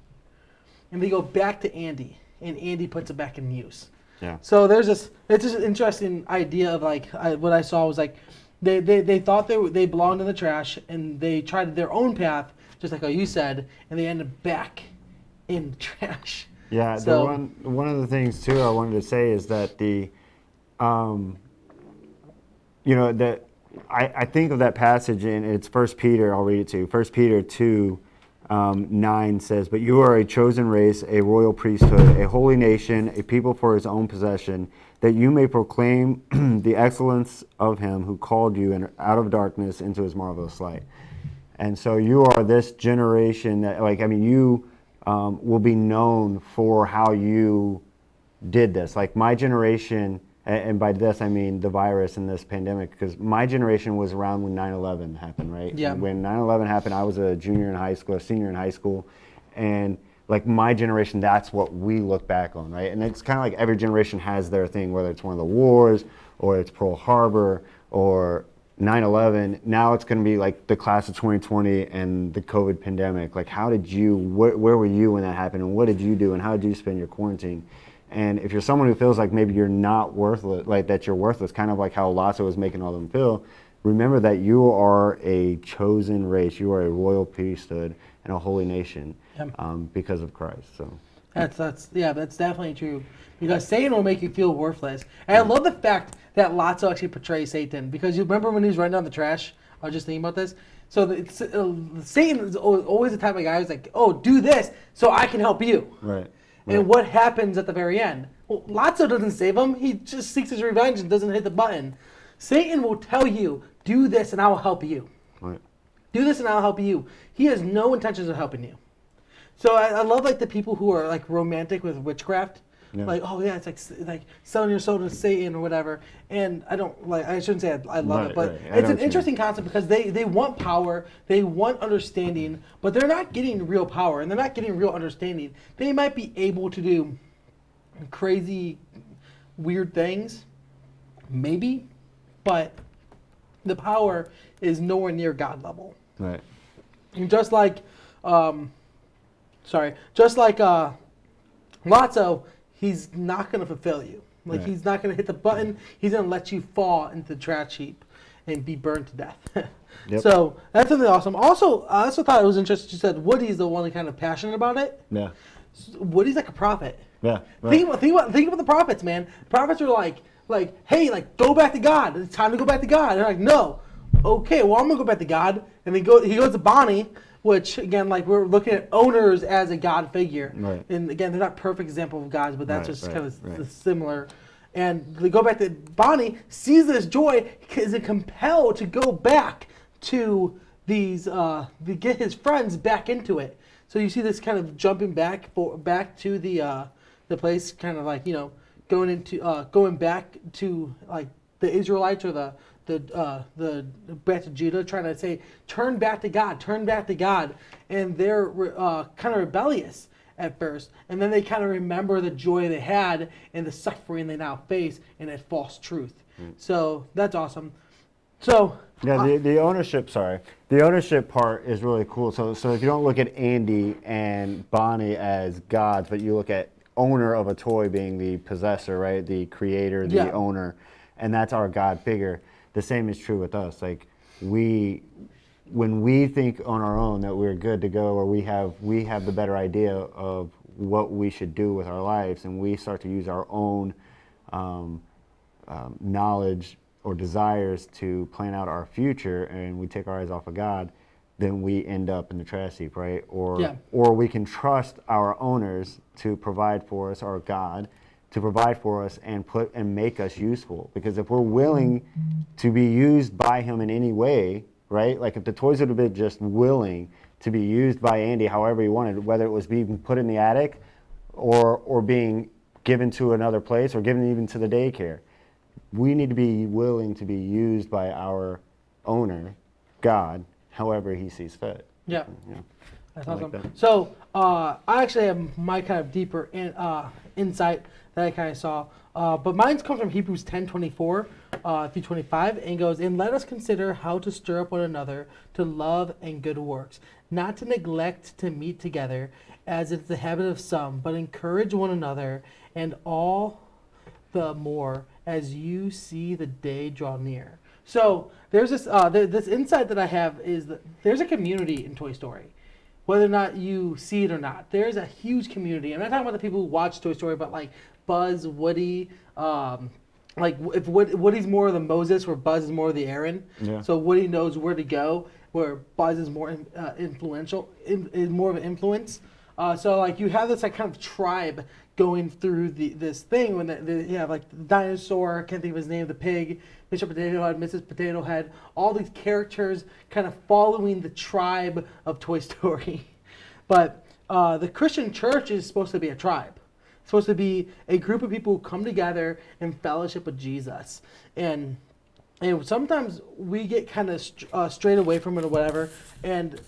And they go back to Andy, and Andy puts it back in use. Yeah. So it's just an interesting idea of what I saw was like, they thought they belonged in the trash, and they tried their own path, just like how you said, and they ended back in the trash. Yeah, So, one of the things too I wanted to say is that that I think of that passage and it's 1 Peter. I'll read it to you. 1 Peter 2:9 says, "But you are a chosen race, a royal priesthood, a holy nation, a people for His own possession, that you may proclaim the excellence of Him who called you out of darkness into His marvelous light." And so you are this generation that, you will be known for how you did this. Like my generation And by this, I mean the virus and this pandemic, because my generation was around when 9/11 happened, right? Yeah. And when 9/11 happened, I was a junior in high school, a senior in high school. And like my generation, that's what we look back on, right? And it's kind of like every generation has their thing, whether it's one of the wars or it's Pearl Harbor or 9/11. Now it's going to be like the class of 2020 and the COVID pandemic. Like, how did you, where were you when that happened, and what did you do, and how did you spend your quarantine? And if you're someone who feels like maybe you're not worthless, like that you're worthless, kind of like how Lasso was making all them feel, remember that you are a chosen race, you are a royal priesthood and a holy nation, because of Christ. So That's definitely true. Because Satan will make you feel worthless. And I love the fact that Lotso actually portrays Satan. Because you remember when he was writing down the trash? I was just thinking about this. So Satan is always the type of guy who's like, oh, do this so I can help you. right. And what happens at the very end? Well, Lotso doesn't save him. He just seeks his revenge and doesn't hit the button. Satan will tell you, do this and I will help you. Right. Do this and I'll help you. He has no intentions of helping you. So I love like the people who are like romantic with witchcraft. Yeah. Like, oh yeah, it's like selling your soul to Satan or whatever. And I don't like, I shouldn't say I love Right, it, but right. I know it's what an you interesting concept because they want power, they want understanding, but they're not getting real power and they're not getting real understanding. They might be able to do crazy, weird things, maybe, but the power is nowhere near God level. Right. And just like, Lotso, he's not going to fulfill you. Like, Right. he's not going to hit the button. He's going to let you fall into the trash heap and be burned to death. Yep. So that's something awesome. Also, I also thought it was interesting. You said Woody's the one kind of passionate about it. Yeah. Woody's like a prophet. Yeah. Right. Think about the prophets, man. The prophets are like, hey, like go back to God. It's time to go back to God. They're like, no. Okay, well I'm gonna go back to God. And then he goes to Bonnie, which again, like we're looking at owners as a God figure. Right. And again, they're not perfect example of gods, but that's Right, just right, kind of right. similar. And they go back to Bonnie, sees this joy, is compelled to go back to these, to get his friends back into it. So you see this kind of jumping back to the place, kind of like going back to like the Israelites or the back to Judah, trying to say turn back to God, and they're kind of rebellious at first, and then they kind of remember the joy they had and the suffering they now face in a false truth. So that's awesome. So Yeah, the ownership. Sorry, the ownership part is really cool. So if you don't look at Andy and Bonnie as gods, but you look at owner of a toy being the possessor, right? The creator, the Yeah. owner, and that's our God figure. The same is true with us. Like when we think on our own that we're good to go, or we have the better idea of what we should do with our lives, and we start to use our own knowledge or desires to plan out our future, and we take our eyes off of God, then we end up in the trash heap, right? Or we can trust our owners to provide for us, our God, to provide for us and make us useful. Because if we're willing to be used by Him in any way, right? Like if the toys would have been just willing to be used by Andy however he wanted, whether it was being put in the attic or being given to another place or given even to the daycare. We need to be willing to be used by our owner, God, however He sees fit. yeah. Yeah. That's I like awesome. that. So I actually have my kind of deeper insight that I kind of saw, but mine comes from Hebrews 10:24 through 25, and goes, "And let us consider how to stir up one another to love and good works, not to neglect to meet together, as is the habit of some, but encourage one another, and all the more as you see the day draw near." So there's this insight that I have is that there's a community in Toy Story. Whether or not you see it or not, there's a huge community. I'm not talking about the people who watch Toy Story, but like Buzz, Woody, like if Woody's more of the Moses, where Buzz is more of the Aaron. Yeah. So Woody knows where to go, where Buzz is more influential, is more of an influence. So like you have this like kind of tribe going through this thing when you have like the dinosaur, I can't think of his name, the pig, Mr. Potato Head, Mrs. Potato Head, all these characters kind of following the tribe of Toy Story. But the Christian church is supposed to be a tribe. supposed to be a group of people who come together in fellowship with Jesus. And sometimes we get kind of strayed away from it or whatever, and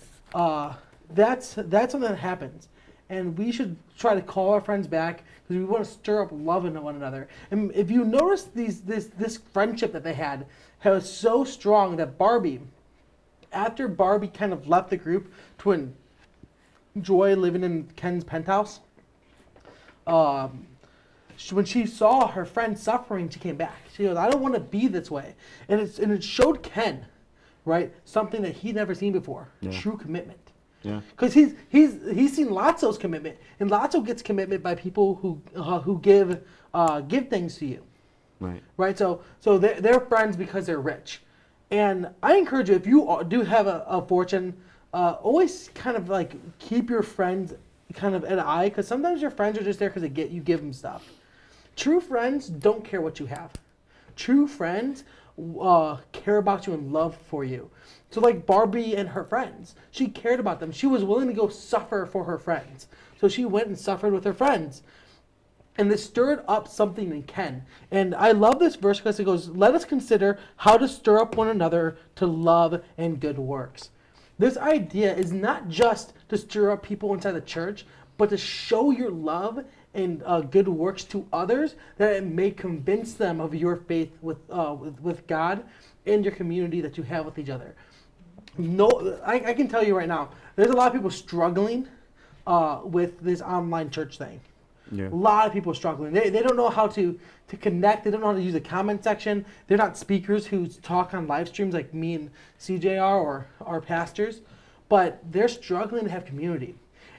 that's something that happens. And we should try to call our friends back because we want to stir up love into one another. And if you notice this friendship that they had was so strong that Barbie, after Barbie kind of left the group to enjoy living in Ken's penthouse, when she saw her friend suffering, she came back. She goes, I don't want to be this way. And it showed Ken, right, something that he'd never seen before, true commitment. Yeah. Because he's seen Lotso's commitment, and Lotso gets commitment by people who give things to you. Right. Right. So they're friends because they're rich, and I encourage you, if you do have a fortune, always kind of like keep your friends kind of at eye, because sometimes your friends are just there because you give them stuff. True friends don't care what you have. True friends care about you and love for you. So like Barbie and her friends, she cared about them. She was willing to go suffer for her friends. So she went and suffered with her friends. And this stirred up something in Ken. And I love this verse because it goes, let us consider how to stir up one another to love and good works. This idea is not just to stir up people inside the church, but to show your love and good works to others, that it may convince them of your faith with God and your community that you have with each other. No, I can tell you right now, there's a lot of people struggling with this online church thing. Yeah. A lot of people are struggling. They don't know how to connect. They don't know how to use a comment section. They're not speakers who talk on live streams like me and CJ are, or our pastors, but they're struggling to have community.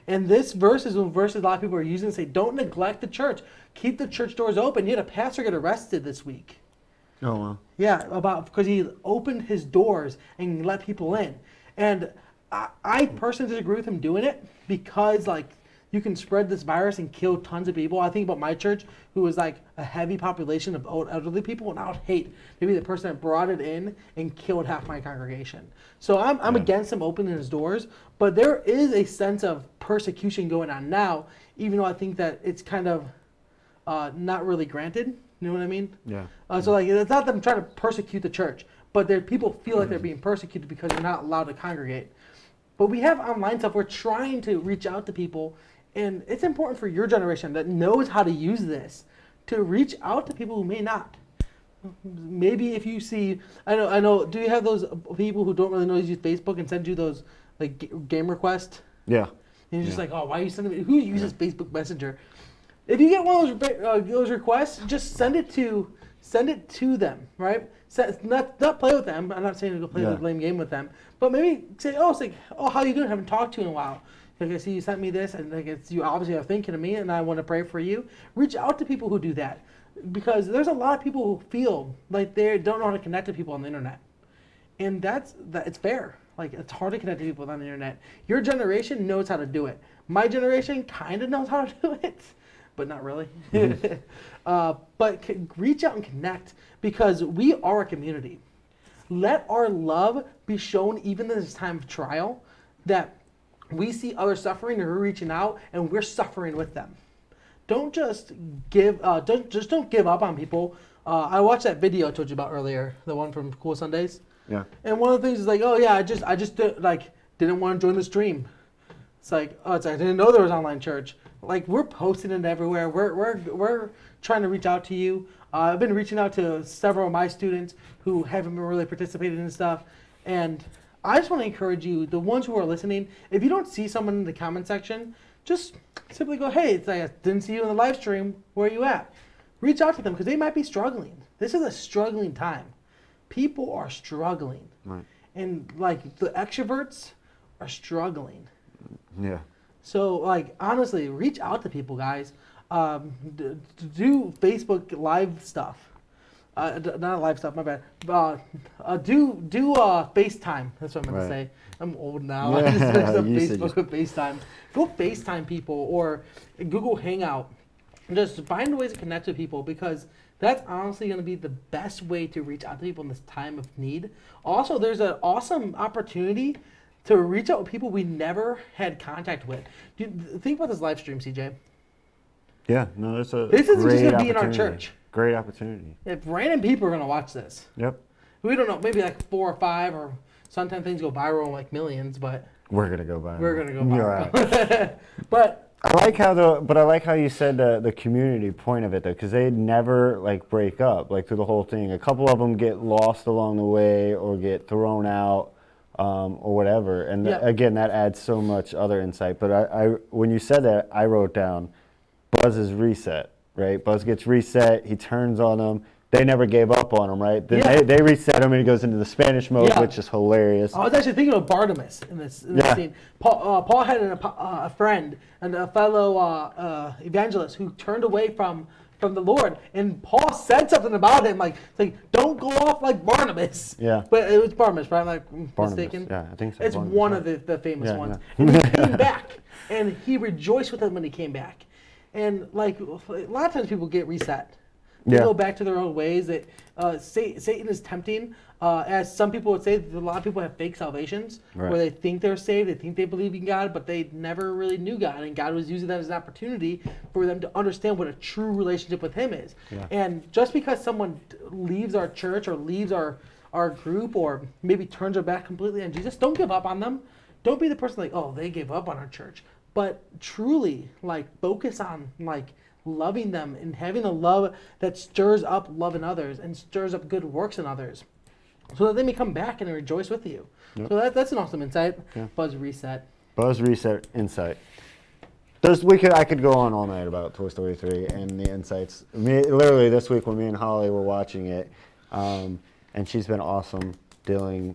And this verse is one verse a lot of people are using to say, don't neglect the church. Keep the church doors open. You had a pastor get arrested this week. Oh, wow. Yeah, because he opened his doors and let people in. And I personally disagree with him doing it because, like, you can spread this virus and kill tons of people. I think about my church, who was like a heavy population of old elderly people, and I would hate to be the person that brought it in and killed half my congregation. So I'm against him opening his doors, but there is a sense of persecution going on now, even though I think that it's kind of not really granted. You know what I mean? Yeah. So like, it's not that I'm trying to persecute the church, but people feel like they're being persecuted because they're not allowed to congregate. But we have online stuff. We're trying to reach out to people. And it's important for your generation that knows how to use this to reach out to people who may not. Maybe if you see, I know. Do you have those people who don't really know how to use Facebook and send you those like game requests? Yeah. And you're just like, oh, why are you sending me? Who uses Facebook Messenger? If you get one of those requests, just send it to them, right? Not play with them. I'm not saying to go play a lame game with them, but maybe say, oh, how you doing? Haven't talked to you in a while. Like, I see you sent me this, and like you obviously are thinking of me, and I want to pray for you. Reach out to people who do that, because there's a lot of people who feel like they don't know how to connect to people on the internet, and it's fair. Like, it's hard to connect to people on the internet. Your generation knows how to do it. My generation kind of knows how to do it, but not really. But reach out and connect, because we are a community. Let our love be shown even in this time of trial, that we see others suffering and we're reaching out and we're suffering with them. Don't just don't give up on people. I watched that video I told you about earlier, the one from Cool Sundays. Yeah. And one of the things is like, oh yeah, I just didn't want to join the stream. It's like, I didn't know there was online church. Like, we're posting it everywhere. We're trying to reach out to you. I've been reaching out to several of my students who haven't been really participating in stuff, and I just want to encourage you, the ones who are listening, if you don't see someone in the comment section, just simply go, hey, it's like, I didn't see you in the live stream. Where are you at? Reach out to them, because they might be struggling. This is a struggling time. People are struggling. Right. And like, the extroverts are struggling. Yeah. So like, honestly, reach out to people, guys. Do Facebook live stuff. Not live stuff, my bad. Do FaceTime. That's what I'm going to say. I'm old now. I just mixed up Facebook with FaceTime. Go FaceTime people or Google Hangout. Just find ways to connect with people, because that's honestly going to be the best way to reach out to people in this time of need. Also, there's an awesome opportunity to reach out with people we never had contact with. Think about this live stream, CJ. Yeah, no, that's a This isn't just great gonna be in our opportunity. church. Great opportunity. If random people are gonna watch this, Yep. we don't know, maybe like 4 or 5, or sometimes things go viral like millions, but We're gonna go by. we're gonna go You're viral. right. But I like how you said the community point of it though, because they never like break up like through the whole thing. A couple of them get lost along the way or get thrown out or whatever, and Yeah. again that adds so much other insight. But I when you said that, I wrote down Buzz's reset. Right, Buzz gets reset. He turns on them. They never gave up on him, right? Then Yeah. they reset him, and he goes into the Spanish mode, Yeah. which is hilarious. I was actually thinking of Bartimaeus in this Yeah. scene. Paul had a friend and a fellow evangelist who turned away from the Lord, and Paul said something about him, like don't go off like Barnabas. Yeah. But it was Barnabas, right? Am I Barnabas, mistaken? yeah, I think so, It's Barnabas, one yeah. of the famous Yeah, ones. yeah. And he came back, and he rejoiced with him when he came back. And like a lot of times people get reset. They Yeah. go back to their own ways. That Satan is tempting. As some people would say, a lot of people have fake salvations, Right. where they think they're saved, they think they believe in God, but they never really knew God, and God was using that as an opportunity for them to understand what a true relationship with Him is. Yeah. And just because someone leaves our church or leaves our group, or maybe turns their back completely on Jesus, don't give up on them. Don't be the person like, oh, they gave up on our church. But truly, like, focus on like loving them and having a love that stirs up love in others and stirs up good works in others, so that they may come back and rejoice with you. Yep. So that's an awesome insight. Yeah. Buzz reset. Buzz reset insight. I could go on all night about Toy Story 3 and the insights. Literally this week when me and Holly were watching it, and she's been awesome dealing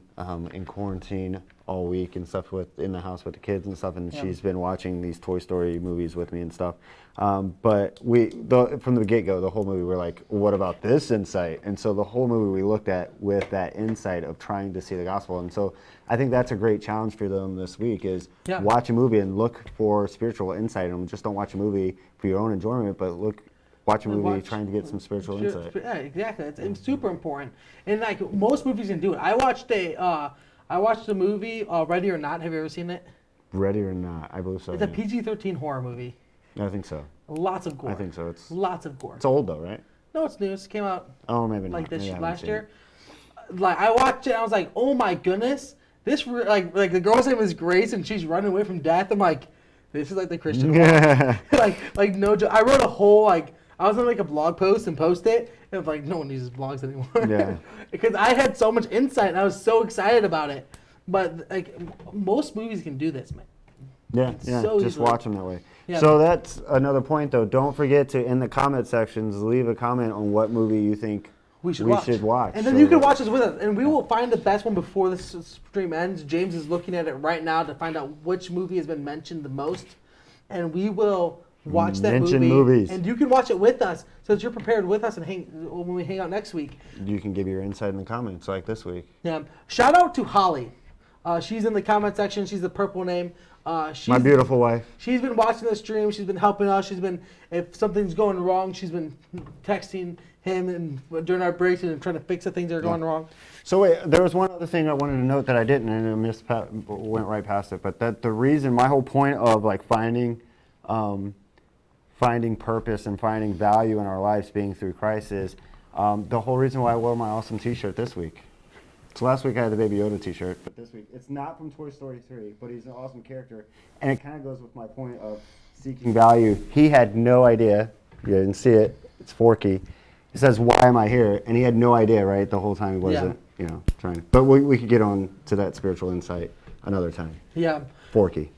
in quarantine all week and stuff in the house with the kids and stuff, and Yeah. she's been watching these Toy Story movies with me and stuff. But from the get-go, the whole movie, we're like, what about this insight? And so the whole movie we looked at with that insight of trying to see the gospel. And so I think that's a great challenge for them this week is Yeah. watch a movie and look for spiritual insight. And just don't watch a movie for your own enjoyment, but watch a movie trying to get some spiritual insight. Yeah, exactly. It's super important. And like most movies can do it. I watched a movie, Ready or Not. Have you ever seen it? Ready or Not, I believe so. It's a yeah. PG-13 horror movie. I think so. Lots of gore. I think so. It's Lots of gore. old though, right? No, it's new. It came out Oh, maybe not. like this Maybe I haven't last seen year. Like I watched it, and I was like, oh my goodness, this like the girl's name is Grace, and she's running away from death. I'm like, this is like the Christian it. walk. like no joke. I wrote a whole I was gonna make a blog post and post it, and I'm like, no one uses blogs anymore. Yeah. Because I had so much insight, and I was so excited about it. But like most movies can do this, man. Yeah, yeah. so Just easily. watch them that way. Yeah. So that's another point, though. Don't forget to, in the comment sections, leave a comment on what movie you think We should watch. And then So you can watch this with us, and we will find the best one before this stream ends. James is looking at it right now to find out which movie has been mentioned the most, and we will watch that Mention movie. movies. And you can watch it with us, so that you're prepared with us and when we hang out next week. You can give your insight in the comments, like this week. Yeah. Shout out to Holly. She's in the comment section. She's the purple name. She's, My beautiful wife. She's been watching the stream. She's been helping us. She's been, if something's going wrong, she's been texting him and during our breaks and trying to fix the things that are going wrong. So wait, there was one other thing I wanted to note that I didn't, and I went right past it. But that the reason, my whole point of like finding purpose and finding value in our lives being through Christ is the whole reason why I wore my awesome T-shirt this week. So last week I had the Baby Yoda T-shirt, but this week it's not from Toy Story 3, but he's an awesome character, and it kind of goes with my point of seeking value. He had no idea. You didn't see it. It's Forky. He says, "Why am I here?" And he had no idea, right? The whole time he wasn't, trying to. But we could get on to that spiritual insight another time. Yeah. Forky.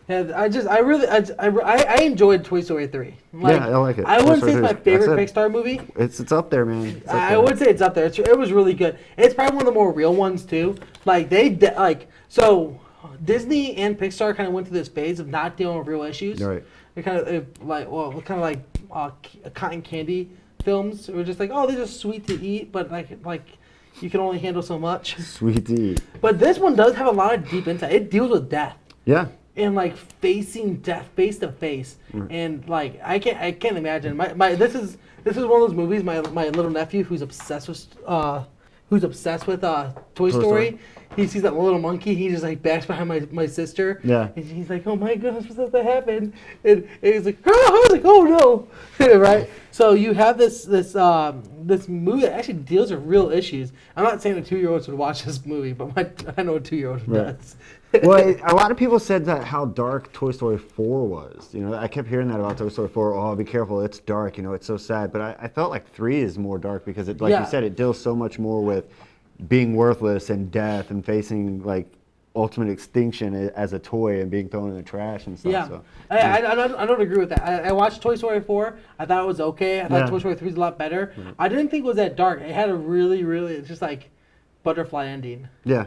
Yeah, I enjoyed Toy Story 3. Like, Yeah, I like it. I Toy wouldn't Story say it's 3 my is- favorite that's it. Pixar movie. It's up there, man. It's up I there. would say it's up there. It was really good. It's probably one of the more real ones too. Like so Disney and Pixar kind of went through this phase of not dealing with real issues. Right. They kind of cotton candy films. It was just like, oh, they're just sweet to eat, but like you can only handle so much. Sweet tea. But this one does have a lot of deep insight. It deals with death. Yeah. And like facing death face to face, and like I can't imagine. This is one of those movies. My little nephew, who's obsessed with who's obsessed with Toy Story. He sees that little monkey. He just like backs behind my sister. Yeah. And he's like, "Oh my goodness, what's that happened?" And he's like, "Oh!" I was like, "Oh no!" Right. So you have this movie that actually deals with real issues. I'm not saying that 2-year-olds would watch this movie, but I know a 2-year-old Right. does. Well, a lot of people said that how dark Toy Story 4 was. You know, I kept hearing that about Toy Story 4. Oh, be careful, it's dark. You know, it's so sad. But I felt like 3 is more dark because it, like Yeah. you said, it deals so much more with being worthless and death and facing like ultimate extinction as a toy and being thrown in the trash and stuff. Yeah, So, I don't agree with that. I watched Toy Story 4. I thought it was okay. I thought Yeah. Toy Story 3 is a lot better. I didn't think it was that dark. It had a really, it's just like butterfly ending. yeah,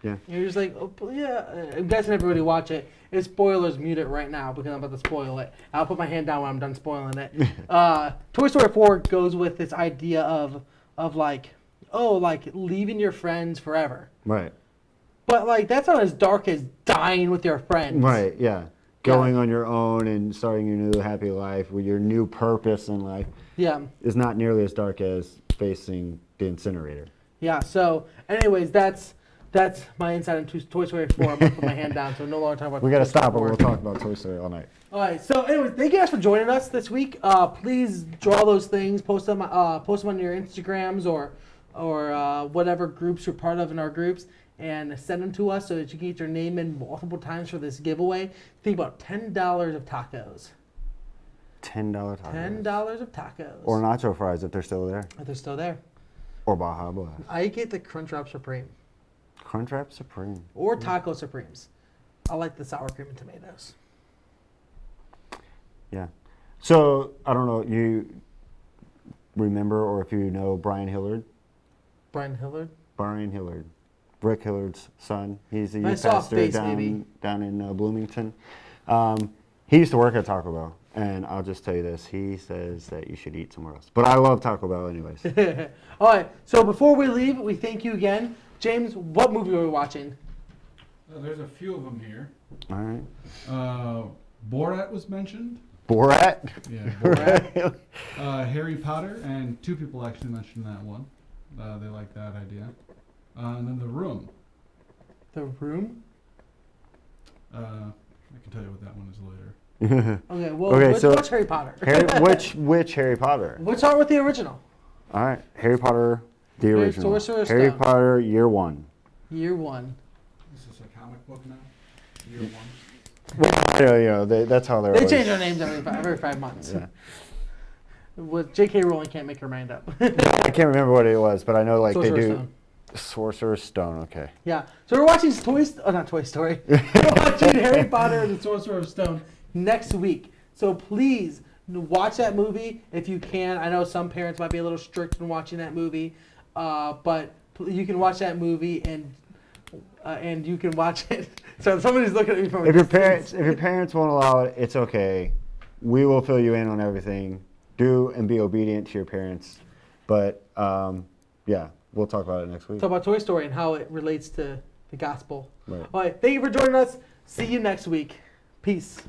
yeah. You're just like, oh, yeah. I'm guessing everybody watch it. If spoilers, mute it right now because I'm about to spoil it. I'll put my hand down when I'm done spoiling it. Toy Story 4 goes with this idea of like, oh, like leaving your friends forever. Right. But like that's not as dark as dying with your friends. Right, yeah. Going on your own and starting your new happy life with your new purpose in life Yeah. is not nearly as dark as facing the incinerator. Yeah. So, anyways, that's my insight into Toy Story 4. I'm gonna put my hand down, so no longer talk about. We got to Toy Story stop, but 4. we'll talk about Toy Story all night. All right. So, anyways, thank you guys for joining us this week. Please draw those things, post them on your Instagrams or whatever groups you're part of in our groups, and send them to us so that you can get your name in multiple times for this giveaway. Think about $10 of tacos. $10 tacos. $10 of tacos. Or nacho fries if they're still there. if they're still there. Or Baja Blast. I get the Crunchwrap Supreme Crunchwrap Supreme. or Taco Supremes. I like the sour cream and tomatoes. Yeah. So, I don't know, you remember or if you know Brian Hillard? Brian Hillard. Brian Hillard. Rick Hillard's son. He's a My youth soft pastor face, baby. down in Bloomington. He used to work at Taco Bell, and I'll just tell you this. He says that you should eat somewhere else. But I love Taco Bell anyways. All right. So before we leave, we thank you again. James, what movie are we watching? There's a few of them here. All right. Borat was mentioned. Borat? Yeah, Borat. Harry Potter, and 2 people actually mentioned that one. They like that idea. And then The Room. The Room? I can tell you what that one is later. Okay, well, Okay, let's so- watch Harry Potter. Which Harry Potter? Let's start with the original. All right. Harry Potter, the original. Sorcerer's Harry Stone. Potter, year 1. Year 1. This is a comic book now. Year 1. Yeah, that's how they're They always- change their names every 5 months. Yeah. With J.K. Rowling can't make her mind up. I can't remember what it was, but I know like Sorcerer's they do. Stone. Sorcerer's Stone, okay. Yeah. So we're watching not Toy Story. We're watching Harry Potter and the Sorcerer's Stone next week. So please watch that movie if you can. I know some parents might be a little strict in watching that movie, but you can watch that movie and you can watch it. So somebody's looking at me from a If your distance. parents won't allow it, it's okay. We will fill you in on everything. Do and be obedient to your parents. But yeah, we'll talk about it next week. Talk about Toy Story and how it relates to the gospel. Right. All right. Thank you for joining us. See you next week. Peace.